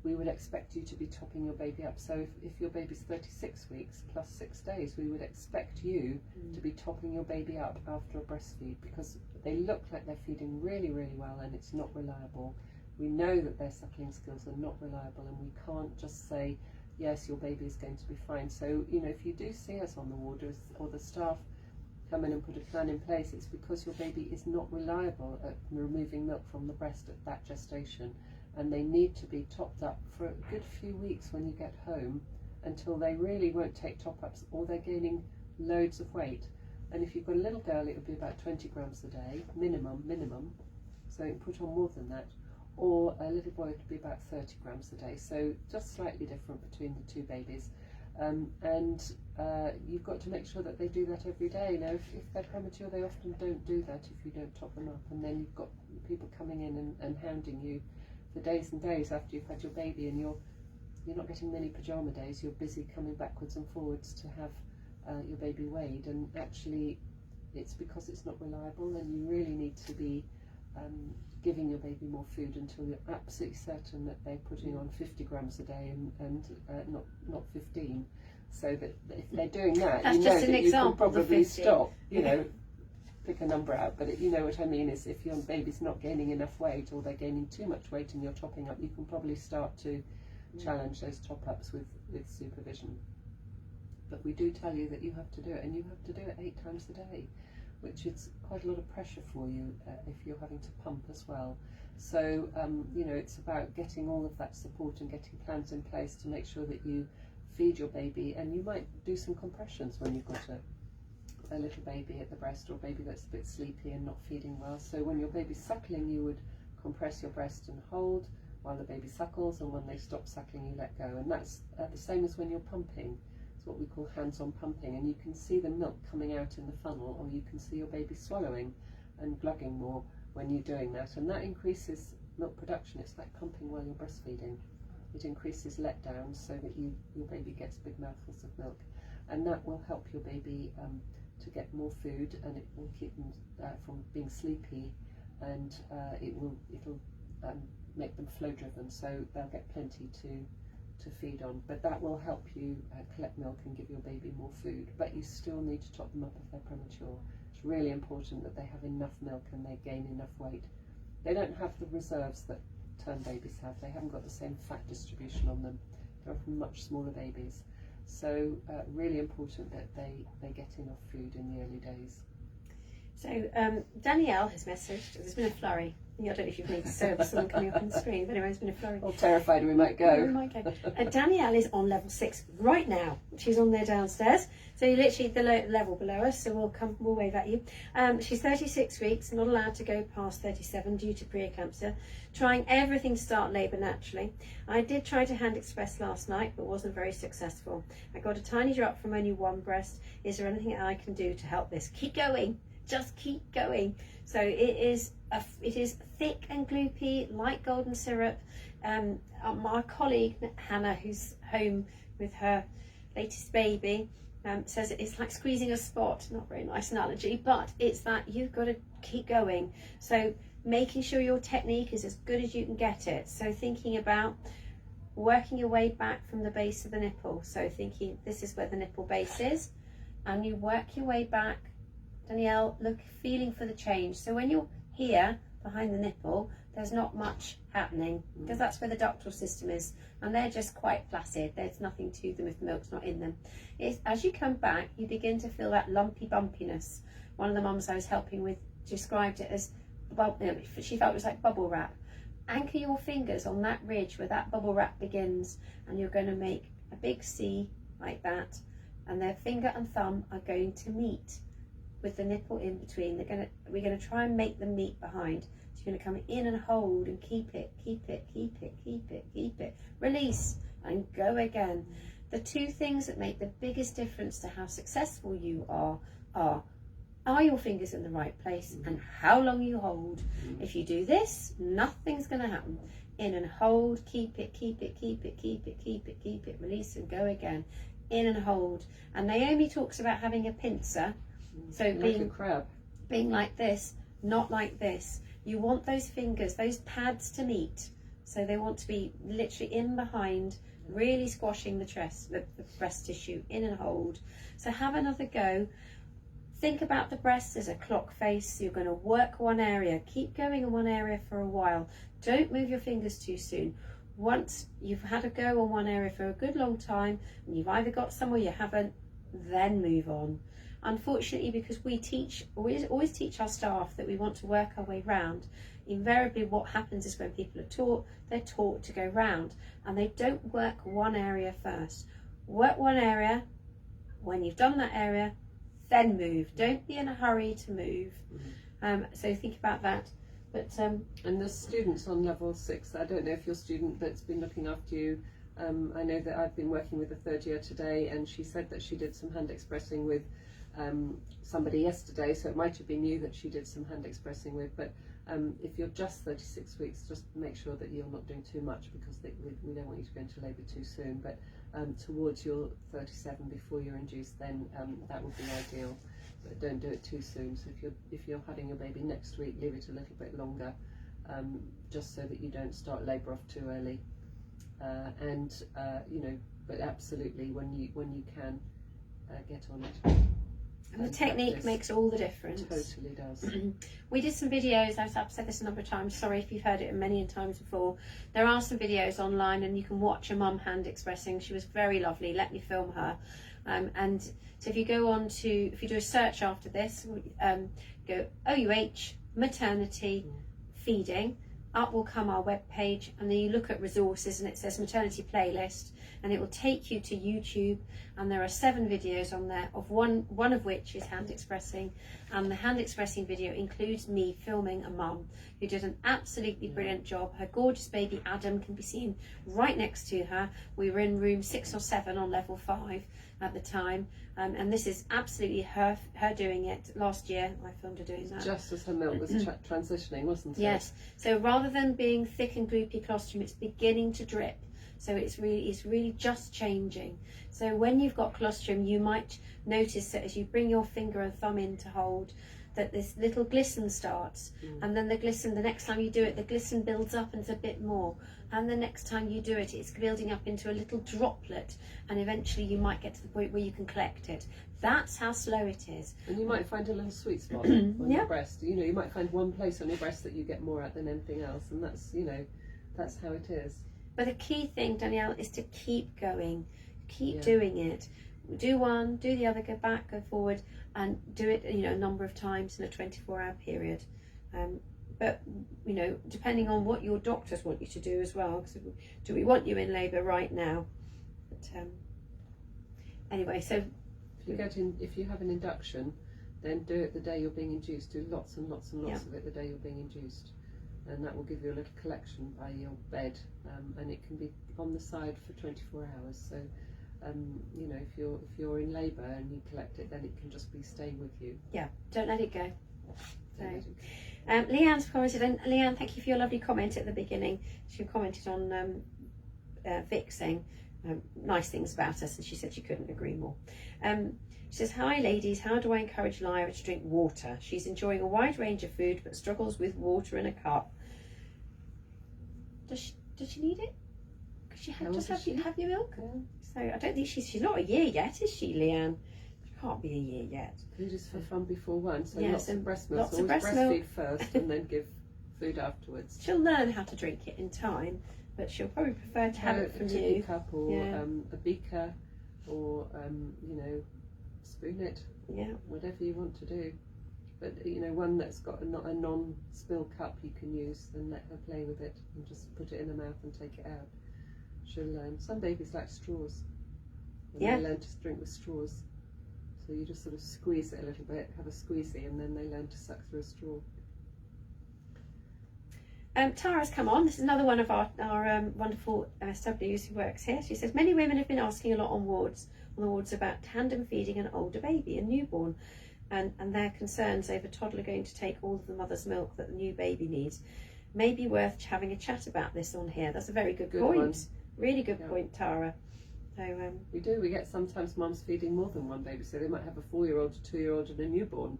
We would expect you to be topping your baby up. So if your baby's 36 weeks plus 6 days, we would expect you to be topping your baby up after a breastfeed, because they look like they're feeding really, really well, and it's not reliable. We know that their suckling skills are not reliable, and we can't just say, yes, your baby is going to be fine. So, you know, if you do see us on the ward, or the staff come in and put a plan in place, it's because your baby is not reliable at removing milk from the breast at that gestation, and they need to be topped up for a good few weeks when you get home, until they really won't take top-ups or they're gaining loads of weight. And if you've got a little girl, it would be about 20 grams a day, minimum, so you can put on more than that. Or a little boy would be about 30 grams a day, so just slightly different between the two babies. You've got to make sure that they do that every day. Now, if they're premature, they often don't do that if you don't top them up, and then you've got people coming in and hounding you for days and days after you've had your baby, and you're not getting many pajama days. You're busy coming backwards and forwards to have your baby weighed, and actually it's because it's not reliable, and you really need to be giving your baby more food until you're absolutely certain that they're putting on 50 grams a day and not 15. So that if they're doing that, that's you know just an that you example can probably of 50. stop, you know, pick a number out. But you know what I mean is, if your baby's not gaining enough weight, or they're gaining too much weight and you're topping up, you can probably start to challenge those top-ups with supervision. But we do tell you that you have to do it, and you have to do it 8 times a day, which is quite a lot of pressure for you if you're having to pump as well. So you know, it's about getting all of that support and getting plans in place to make sure that you feed your baby, and you might do some compressions when you've got a little baby at the breast, or a baby that's a bit sleepy and not feeding well. So when your baby's suckling, you would compress your breast and hold while the baby suckles, and when they stop suckling, you let go. And that's the same as when you're pumping. What we call hands-on pumping, and you can see the milk coming out in the funnel, or you can see your baby swallowing and glugging more when you're doing that, and that increases milk production. It's like pumping while you're breastfeeding. It increases letdowns so that your baby gets big mouthfuls of milk, and that will help your baby to get more food, and it will keep them from being sleepy, and it'll make them flow driven, so they'll get plenty to feed on. But that will help you collect milk and give your baby more food, but you still need to top them up if they're premature. It's really important that they have enough milk and they gain enough weight. They don't have the reserves that term babies have. They haven't got the same fat distribution on them. They're often much smaller babies, so really important that they get enough food in the early days. So Danielle has messaged. There's been a flurry. I don't know if you've noticed someone coming up on the screen, but anyway, there's been a flurry. All terrified we might go. We might go. Danielle is on level 6 right now. She's on there downstairs. So you're literally the level below us. So we'll wave at you. She's 36 weeks, not allowed to go past 37 due to preeclampsia. Trying everything to start labour naturally. I did try to hand express last night, but wasn't very successful. I got a tiny drop from only one breast. Is there anything I can do to help this? Keep going. Just keep going. So it is thick and gloopy, like golden syrup. My colleague Hannah, who's home with her latest baby, says it's like squeezing a spot. Not a very nice analogy, but it's that you've got to keep going. So making sure your technique is as good as you can get it. So thinking about working your way back from the base of the nipple. So thinking this is where the nipple base is, and you work your way back. Danielle, feeling for the change. So when you're here behind the nipple, there's not much happening because that's where the ductal system is, and they're just quite flaccid. There's nothing to them if the milk's not in them. As you come back, you begin to feel that lumpy bumpiness. One of the mums I was helping with described it as, she felt it was like bubble wrap. Anchor your fingers on that ridge where that bubble wrap begins, and you're going to make a big C like that, and their finger and thumb are going to meet with the nipple in between. We're going to try and make them meet behind. So you're going to come in and hold and keep it, release and go again. The two things that make the biggest difference to how successful you are your fingers in the right place and how long you hold. If you do this, nothing's going to happen. In and hold, keep it, release and go again. In and hold. And Naomi talks about having a pincer. So like being a crab. Being like this, not like this. You want those fingers, those pads to meet. So they want to be literally in behind, really squashing the breast tissue, in and hold. So have another go. Think about the breast as a clock face. You're going to work one area. Keep going in one area for a while. Don't move your fingers too soon. Once you've had a go on one area for a good long time, and you've either got some or you haven't, then move on. Unfortunately, because we always teach our staff that we want to work our way round, invariably what happens is when people are taught, they're taught to go round, and they don't work one area first. Work one area. When you've done that area, then move. Don't be in a hurry to move. So think about that. But and the students on level 6, I don't know if your student that's been looking after you, I know that I've been working with a third year today, and she said that she did some hand expressing with somebody yesterday, so it might have been you that she did some hand expressing with, but if you're just 36 weeks, just make sure that you're not doing too much, because we don't want you to go into labour too soon, but towards your 37 before you're induced, then that would be ideal, but don't do it too soon. So if you're having your baby next week, leave it a little bit longer, just so that you don't start labour off too early, but absolutely when you can, get on it. And the technique makes all the difference. Totally does. We did some videos, I've said this a number of times, sorry if you've heard it many times before. There are some videos online and you can watch a mum hand expressing. She was very lovely, let me film her. And so if you do a search after this, go OUH, maternity, feeding, up will come our webpage, and then you look at resources and it says maternity playlist, and it will take you to YouTube, and there are 7 videos on there, of one of which is hand expressing, and the hand expressing video includes me filming a mum who did an absolutely brilliant job. Her gorgeous baby Adam can be seen right next to her. We were in room 6 or 7 on level 5 at the time, and this is absolutely her doing it. Last year I filmed her doing that. Just as her milk was transitioning, wasn't it? Yes. So rather than being thick and gloopy colostrum, it's beginning to drip. So it's really just changing. So when you've got colostrum, you might notice that as you bring your finger and thumb in to hold, that this little glisten starts, and then the next time you do it, the glisten builds up and it's a bit more, and the next time you do it, it's building up into a little droplet, and eventually you might get to the point where you can collect it. That's how slow it is. And you might find a little sweet spot on your breast. You might find one place on your breast that you get more at than anything else, and that's how it is. But the key thing, Danielle, is to keep going, keep doing it. do one, do the other, go back, go forward, and do it, you know, a number of times in a 24-hour period. But, you know, depending on what your doctors want you to do as well, because do we want you in labour right now? But anyway, so if you have an induction, then do it the day you're being induced. Do lots and lots and lots of it the day you're being induced, and that will give you a little collection by your bed, and it can be on the side for 24 hours. So, you know, if you're in labour and you collect it, then it can just be staying with you. Yeah, don't let it go. Don't let it go. Leanne's commented, and Leanne, thank you for your lovely comment at the beginning. She commented on Vic saying nice things about us, and she said she couldn't agree more. She says, "Hi ladies, how do I encourage Lyra to drink water? She's enjoying a wide range of food but struggles with water in a cup." Does she need it? Could she have your milk? Yeah. So I don't think she's not a year yet, is she, Leanne? She can't be a year yet. Food is for fun before one, so Yes, lots of breast milk. lots of Always breast breastfeed milk. first and then give food afterwards. She'll learn how to drink it in time, but she'll probably prefer to have it from a tippy you. cup or Yeah. a beaker, or you know, spoon it, Yeah. whatever you want to do. But you know, one that's got a non-spill cup you can use, and let her play with it and just put it in her mouth and take it out. She'll learn. Some babies like straws, and Yeah. they learn to drink with straws. So you just sort of squeeze it a little bit, have a squeezy, and then they learn to suck through a straw. Tara's come on. This is another one of our wonderful SWs who works here. She says, many women have been asking a lot on the wards about tandem feeding an older baby, a newborn, and their concerns over toddler going to take all of the mother's milk that the new baby needs. Maybe worth having a chat about this on here. That's a very good point. One. Really good point, Tara. So We get sometimes mums feeding more than one baby, so they might have a 4-year-old, a 2-year-old and a newborn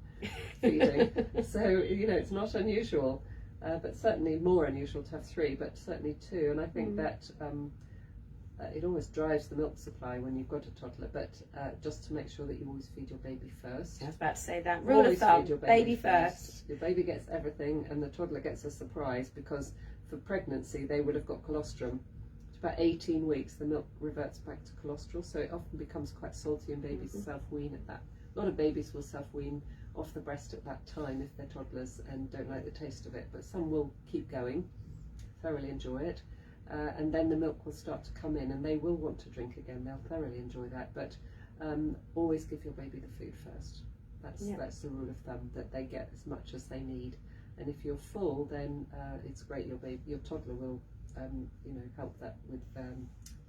feeding. So, you know, it's not unusual, but certainly more unusual to have 3, but certainly 2. And I think that it always drives the milk supply when you've got a toddler, but just to make sure that you always feed your baby first. I was about to say that. Rule Always of thumb, feed your baby first. Your baby gets everything and the toddler gets a surprise, because for pregnancy they would have got colostrum. About 18 weeks the milk reverts back to colostral, so it often becomes quite salty, and babies self-wean at that. A lot of babies will self-wean off the breast at that time if they're toddlers and don't like the taste of it, but some will keep going, thoroughly enjoy it, and then the milk will start to come in and they will want to drink again. They'll thoroughly enjoy that, but always give your baby the food first. That's the rule of thumb, that they get as much as they need, and if you're full, then it's great. Your toddler will you know, help that with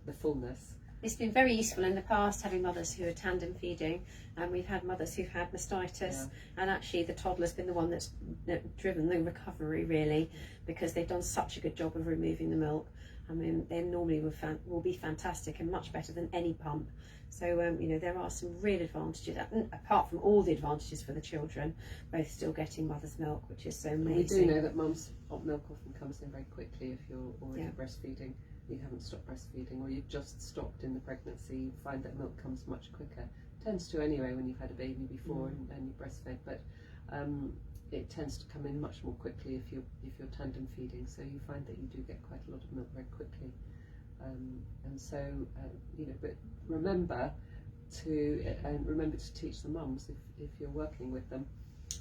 the fullness. It's been very useful in the past having mothers who are tandem feeding, and we've had mothers who've had mastitis, and actually the toddler's been the one that's driven the recovery, really, because they've done such a good job of removing the milk. I mean, they normally will be fantastic and much better than any pump. So, you know, there are some real advantages, apart from all the advantages for the children, both still getting mother's milk, which is so amazing. We do know that mum's milk often comes in very quickly if you're already breastfeeding, you haven't stopped breastfeeding, or you've just stopped in the pregnancy. You find that milk comes much quicker. It tends to anyway when you've had a baby before and you breastfed, but it tends to come in much more quickly if you're tandem feeding. So you find that you do get quite a lot of milk very quickly. And so, you know, but remember to teach the mums, if you're working with them,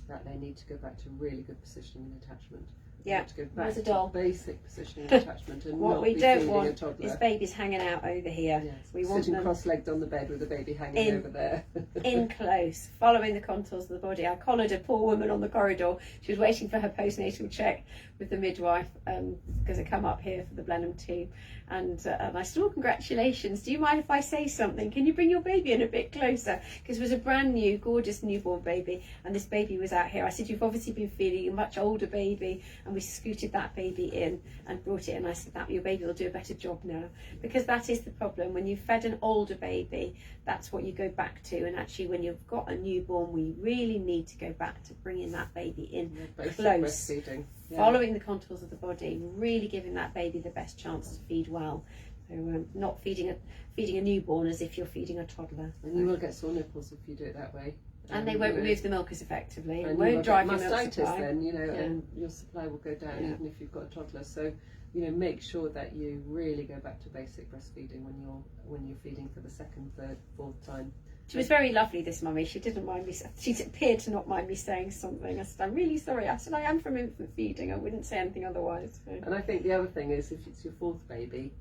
that they need to go back to really good positioning and attachment. Yeah, to go back as a to doll. Basic positioning and attachment, and What not we be don't feeding want a toddler. is babies hanging out over here. Yes. We want Sitting them cross-legged on the bed with the baby hanging over there. in close, following the contours of the body. I collared a poor woman on the corridor. She was waiting for her postnatal check with the midwife, because I come up here for the Blenheim team, and I said, "Oh, congratulations! Do you mind if I say something? Can you bring your baby in a bit closer?" Because it was a brand new, gorgeous newborn baby, and this baby was out here. I said, "You've obviously been feeding a much older baby," and we scooted that baby in and brought it in. I said, "That your baby will do a better job now," because that is the problem. When you've fed an older baby, that's what you go back to. And actually, when you've got a newborn, we really need to go back to bringing that baby in Basic close, breastfeeding. Yeah. following the contours of the body, really giving that baby the best chance to feed well. So not feeding a newborn as if you're feeding a toddler. And you will get sore nipples if you do it that way. And they won't remove the milk as effectively. And won't drive your milk mastitis supply. then, and your supply will go down even if you've got a toddler. So, make sure that you really go back to basic breastfeeding when you're feeding for the second, third, fourth time. She was very lovely, this mummy. She didn't mind me. She appeared to not mind me saying something. I said, I'm really sorry. I said, I am from infant feeding. I wouldn't say anything otherwise. So. And I think the other thing is, if it's your fourth baby,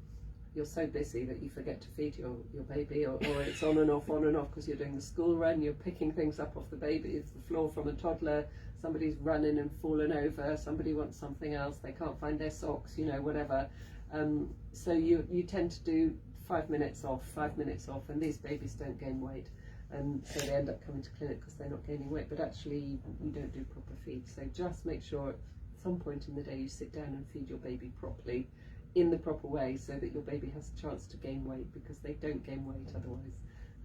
you're so busy that you forget to feed your baby, or it's on and off because you're doing the school run, you're picking things up off the baby, it's the floor from a toddler, somebody's running and fallen over, somebody wants something else, they can't find their socks, whatever. So you tend to do 5 minutes off, and these babies don't gain weight. And so they end up coming to clinic because they're not gaining weight, but actually you don't do proper feed. So just make sure at some point in the day you sit down and feed your baby properly, in the proper way, so that your baby has a chance to gain weight, because they don't gain weight otherwise,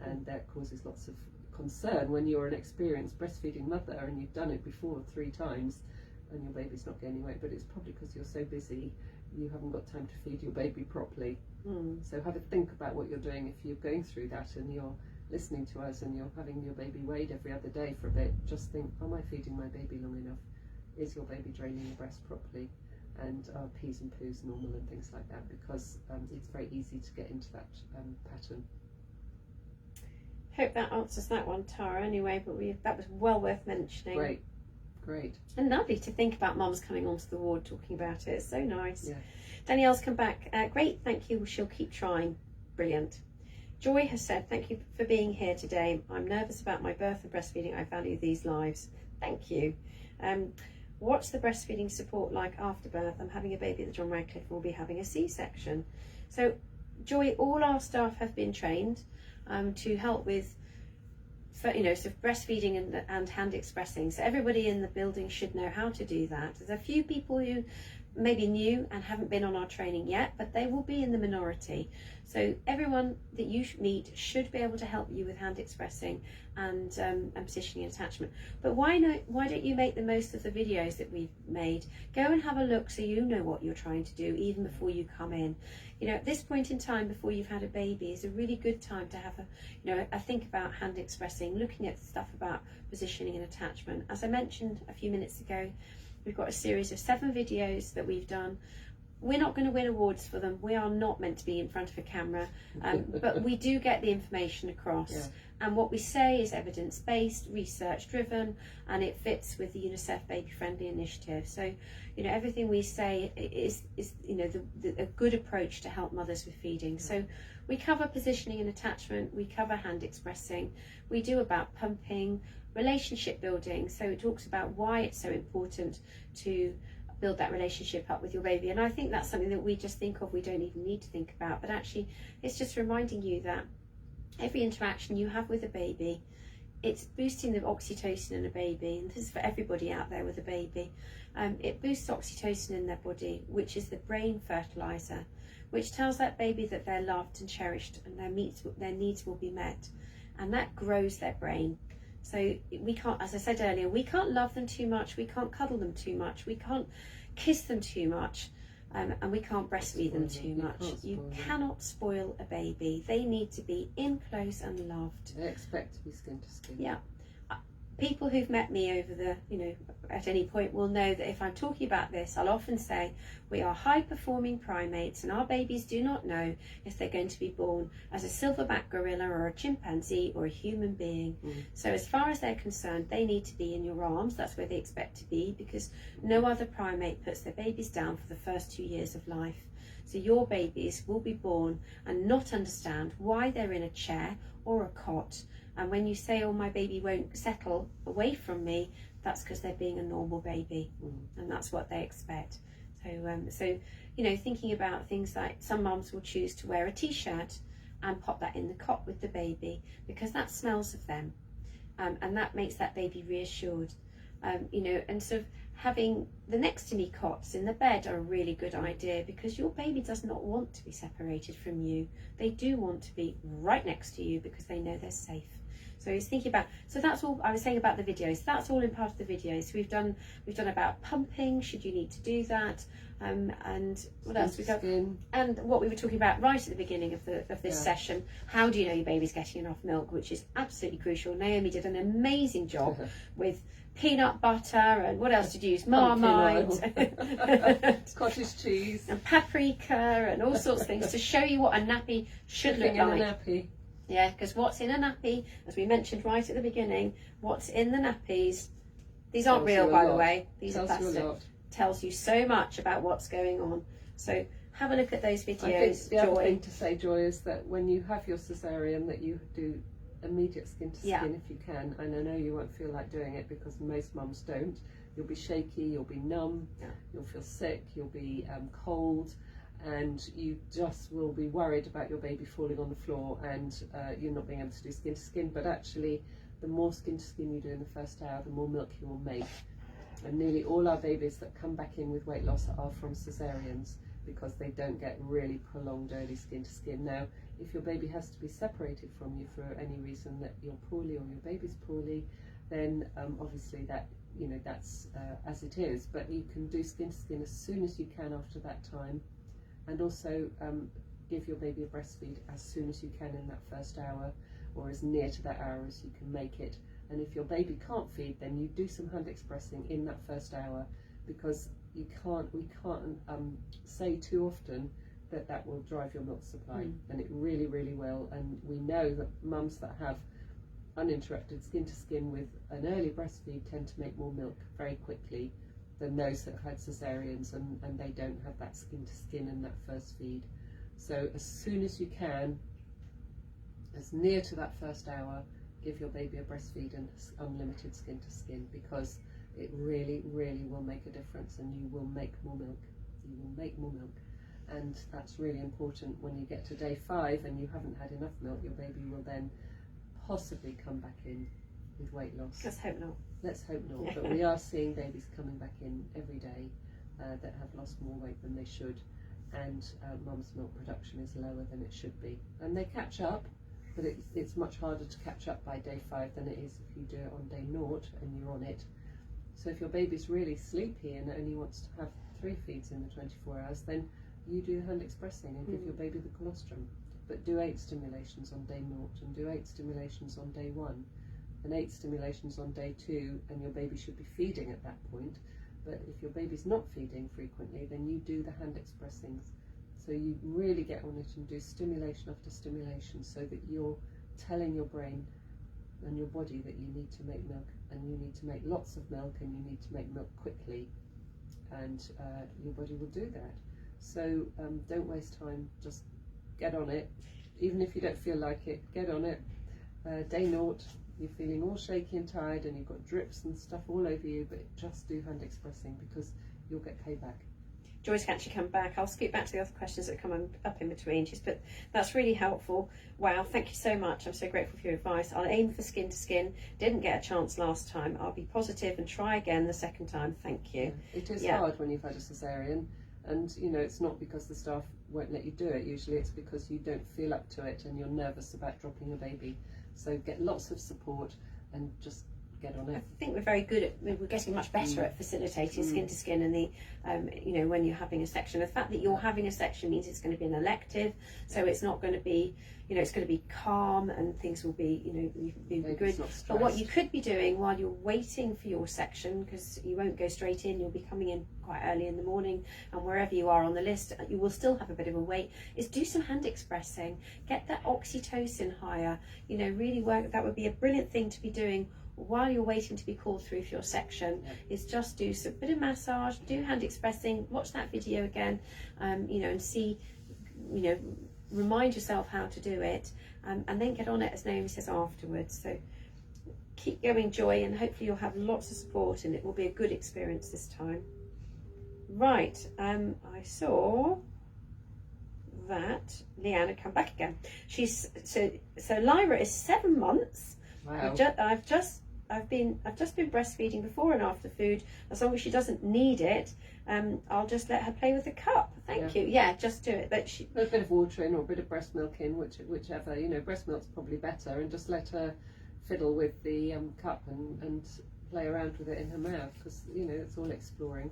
and that causes lots of concern when you're an experienced breastfeeding mother and you've done it before 3 times and your baby's not gaining weight, but it's probably because you're so busy you haven't got time to feed your baby properly. So have a think about what you're doing if you're going through that and you're listening to us and you're having your baby weighed every other day for a bit. Just think, am I feeding my baby long enough? Is your baby draining the breast properly? And peas and poos normal and things like that, because it's very easy to get into that pattern. Hope that answers that one, Tara, anyway, but that was well worth mentioning. Great. And lovely to think about mums coming onto the ward talking about it. It's so nice. Yeah. Danielle's come back. Great, thank you. She'll keep trying. Brilliant. Joy has said, thank you for being here today. I'm nervous about my birth and breastfeeding. I value these lives. Thank you. What's the breastfeeding support like after birth? I'm having a baby at the John Radcliffe and will be having a C-section. So, Joy, all our staff have been trained to help with, so breastfeeding and hand expressing. So everybody in the building should know how to do that. There's a few people who maybe new and haven't been on our training yet, but they will be in the minority. So everyone that you meet should be able to help you with hand expressing and positioning and attachment. But why don't you make the most of the videos that we've made? Go and have a look so you know what you're trying to do even before you come in. At this point in time before you've had a baby is a really good time to have a think about hand expressing, looking at stuff about positioning and attachment. As I mentioned a few minutes ago, we've got a series of 7 videos that we've done. We're not going to win awards for them. We are not meant to be in front of a camera, but we do get the information across. Yeah. And what we say is evidence-based, research-driven, and it fits with the UNICEF Baby Friendly Initiative. So, everything we say is a good approach to help mothers with feeding. So we cover positioning and attachment, we cover hand expressing, we do about pumping, relationship building. So it talks about why it's so important to build that relationship up with your baby. And I think that's something that we just think of, we don't even need to think about, but actually it's just reminding you that every interaction you have with a baby, it's boosting the oxytocin in a baby, and this is for everybody out there with a baby. It boosts oxytocin in their body, which is the brain fertilizer, which tells that baby that they're loved and cherished and their needs will be met, and that grows their brain. So we can't, as I said earlier, we can't love them too much, we can't cuddle them too much, we can't kiss them too much, and we can't breastfeed them too much. You cannot spoil a baby. They need to be in close and loved. They expect to be skin to skin. Yeah. People who've met me over the, at any point will know that if I'm talking about this, I'll often say we are high-performing primates and our babies do not know if they're going to be born as a silverback gorilla or a chimpanzee or a human being. So as far as they're concerned, they need to be in your arms. That's where they expect to be, because no other primate puts their babies down for the first 2 years of life. So your babies will be born and not understand why they're in a chair or a cot. And when you say, oh, my baby won't settle away from me, that's because they're being a normal baby. And that's what they expect. So thinking about things like some mums will choose to wear a t-shirt and pop that in the cot with the baby because that smells of them. And that makes that baby reassured. And sort of having the next to me cots in the bed are a really good idea, because your baby does not want to be separated from you. They do want to be right next to you because they know they're safe. So it's thinking about, so that's all I was saying about the videos. That's all in part of the videos. We've done about pumping, should you need to do that, And what else we got? Skin. And what we were talking about right at the beginning of this Yeah. session, how do you know your baby's getting enough milk, which is absolutely crucial. Naomi did an amazing job with peanut butter, and what else did you use? Marmite, Cottage cheese, and paprika, and all sorts of things to show you what a nappy should look in like. a nappy. Yeah, because what's in a nappy, as we mentioned right at the beginning, what's in the nappies, these aren't Tells real, you a by the lot. way, these are Tells you a plastic, lot. tells you so much about what's going on. So have a look at those I think videos, the other Joy. thing to say, Joy, is that when you have your cesarean, that you do immediate skin to skin Yeah. if you can. And I know you won't feel like doing it because most mums don't. You'll be shaky, you'll be numb, Yeah. you'll feel sick, you'll be cold, and you just will be worried about your baby falling on the floor and you're not being able to do skin to skin. But actually, the more skin to skin you do in the first hour, the more milk you will make. And nearly all our babies that come back in with weight loss are from cesareans, because they don't get really prolonged early skin to skin. Now, if your baby has to be separated from you for any reason, that you're poorly or your baby's poorly, then obviously that's as it is. But you can do skin to skin as soon as you can after that time, and also give your baby a breastfeed as soon as you can in that first hour, or as near to that hour as you can make it. And if your baby can't feed, then you do some hand expressing in that first hour, because we can't say too often that will drive your milk supply, and it really, really will. And we know that mums that have uninterrupted skin to skin with an early breastfeed tend to make more milk very quickly than those that have had cesareans and they don't have that skin to skin in that first feed. So as soon as you can, as near to that first hour, give your baby a breastfeed and unlimited skin to skin, because it really, really will make a difference, and you will make more milk. You will make more milk, and that's really important. When you get to day 5 and you haven't had enough milk, your baby will then possibly come back in with weight loss. Let's hope not. Let's hope not, but we are seeing babies coming back in every day that have lost more weight than they should, and mum's milk production is lower than it should be. And they catch up, but it's much harder to catch up by day 5 than it is if you do it on day 0 and you're on it. So if your baby's really sleepy and only wants to have 3 feeds in the 24 hours, then you do hand expressing and give your baby the colostrum. But do 8 stimulations on day 0 and do 8 stimulations on day 1 and 8 stimulations on day 2, and your baby should be feeding at that point. But if your baby's not feeding frequently, then you do the hand expressings. So you really get on it and do stimulation after stimulation, so that you're telling your brain and your body that you need to make milk, and you need to make lots of milk, and you need to make milk quickly, and your body will do that. So don't waste time, just get on it. Even if you don't feel like it, get on it. Day 0, you're feeling all shaky and tired and you've got drips and stuff all over you, but just do hand expressing, because you'll get payback. Joy's actually come back. I'll skip back to the other questions that come up in between. She's put, that's really helpful. Wow, thank you so much. I'm so grateful for your advice. I'll aim for skin to skin. Didn't get a chance last time. I'll be positive and try again the second time. Thank you. It is hard when you've had a cesarean, and it's not because the staff won't let you do it. Usually it's because you don't feel up to it and you're nervous about dropping a baby. So get lots of support and just get on it. I think we're very good at, we're getting much better at facilitating skin to skin, and the when you're having a section, the fact that you're having a section means it's going to be an elective, so it's not going to be, it's going to be calm, and things will be, be good. But what you could be doing while you're waiting for your section, because you won't go straight in, you'll be coming in quite early in the morning, and wherever you are on the list, you will still have a bit of a wait, is do some hand expressing, get that oxytocin higher, really work. That would be a brilliant thing to be doing while you're waiting to be called through for your section. Is just do some bit of massage, do hand expressing, watch that video again, and see, remind yourself how to do it, and then get on it, as Naomi says, afterwards. So keep going, Joy, and hopefully you'll have lots of support, and it will be a good experience this time. Right, I saw that Leanne had come back again. She's so Lyra is 7 months. Wow. I've just been breastfeeding before and after food. As long as she doesn't need it, I'll just let her play with the cup. Thank you. Yeah, just do it. But a bit of water in or a bit of breast milk in, whichever. Breast milk's probably better, and just let her fiddle with the cup and play around with it in her mouth, because it's all exploring.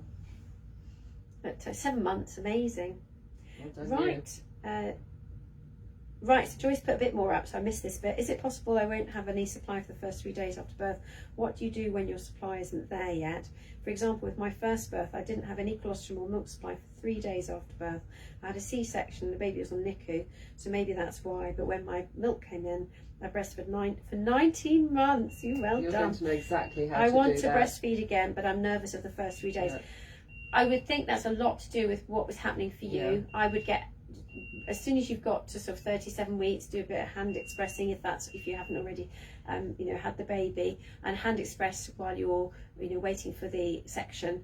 But 7 months, amazing. Well done, you. Right. Right, so Joyce put a bit more up, so I missed this bit. Is it possible I won't have any supply for the first 3 days after birth? What do you do when your supply isn't there yet? For example, with my first birth, I didn't have any colostrum or milk supply for 3 days after birth. I had a C-section, the baby was on NICU, so maybe that's why. But when my milk came in, I breastfed for 19 months. You're You're done. going to know exactly how I to want do to that. breastfeed again, but I'm nervous of the first 3 days. Yeah. I would think that's a lot to do with what was happening for you. Yeah. I would get, as soon as you've got to sort of 37 weeks, do a bit of hand expressing if you haven't already, had the baby, and hand express while you're, waiting for the section.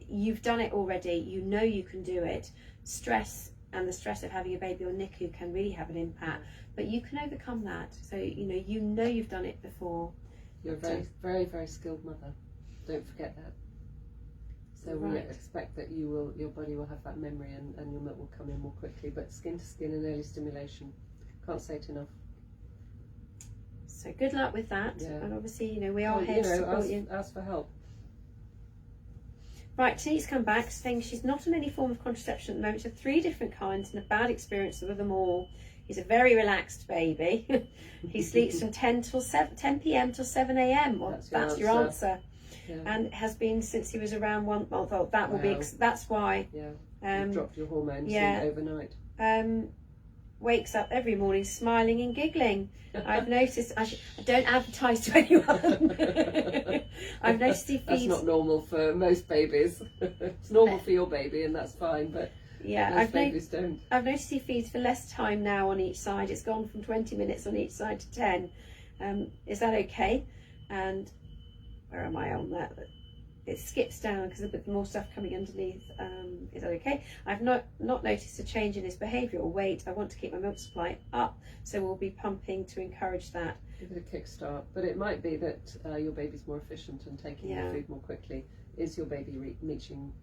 You've done it already. You know you can do it. Stress and the stress of having a baby on NICU can really have an impact, but you can overcome that. So you've done it before. You're a very, very, very skilled mother. Don't forget that. So we Right. expect that your body will have that memory and your milk will come in more quickly. But skin to skin and early stimulation, can't say it enough. So good luck with that. Yeah. And obviously, we are Well, here to support you. ask for help. Right, Tanique's come back saying she's not on any form of contraception at the moment. She had 3 different kinds and a bad experience with them all. He's a very relaxed baby. He sleeps from 10 p.m. till 7 a.m. Well, that's your answer. Yeah. And has been since he was around 1 month old. That will be. Wow. That's why. Yeah. You've dropped your hormones yeah. overnight. Wakes up every morning smiling and giggling. I've noticed. I don't advertise to anyone. I've noticed he feeds. That's not normal for most babies. It's normal for your baby, and that's fine. But yeah, most babies don't. I've noticed he feeds for less time now on each side. It's gone from 20 minutes on each side to 10. Is that okay? And where am I on that? It skips down because there's a bit more stuff coming underneath. Is that okay? I've not noticed a change in his behaviour or weight. I want to keep my milk supply up, so we'll be pumping to encourage that. Give it a kickstart. But it might be that your baby's more efficient and taking Yeah. the food more quickly. Is your baby meeting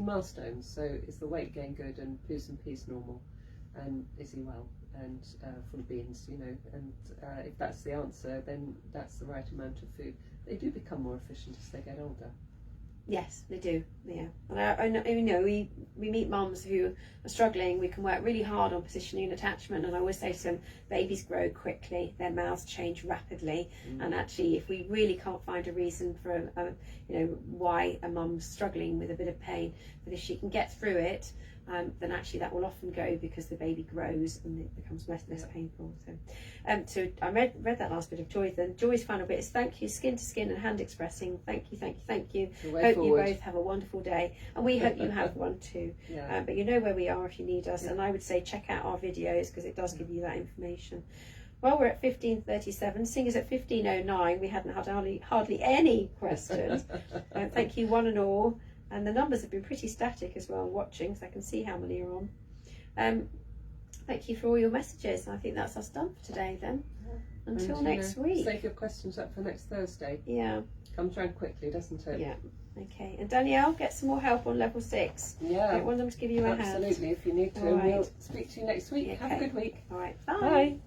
milestones? So is the weight gain good and poos and pees normal? And is he well? And full of beans, and if that's the answer, then that's the right amount of food. They do become more efficient as they get older. Yes, they do. Yeah, and I know we meet mums who are struggling. We can work really hard on positioning and attachment, and I always say to them, babies grow quickly, their mouths change rapidly, and actually, if we really can't find a reason for why a mum's struggling with a bit of pain, but if she can get through it, then actually that will often go because the baby grows and it becomes less painful. So I read that last bit of Joy. Then Joy's final bit is thank you, skin to skin and hand expressing. Thank you. Hope you both have a wonderful day, and we hope you have one too. Yeah. But you know where we are if you need us, and I would say check out our videos because it does give you that information. Well, we're at 15:37. Seeing as at 15:09 we hadn't had hardly any questions. Thank you one and all. And the numbers have been pretty static as well watching, so I can see how many are on. Thank you for all your messages. I think that's us done for today then. Until next week. Save your questions up for next Thursday. Yeah. Comes round quickly, doesn't it? Yeah. Okay. And Danielle, get some more help on level 6. Yeah. Don't want them to give you a hand. Absolutely, if you need to. All right. We'll speak to you next week. Okay. Have a good week. All right. Bye. Bye.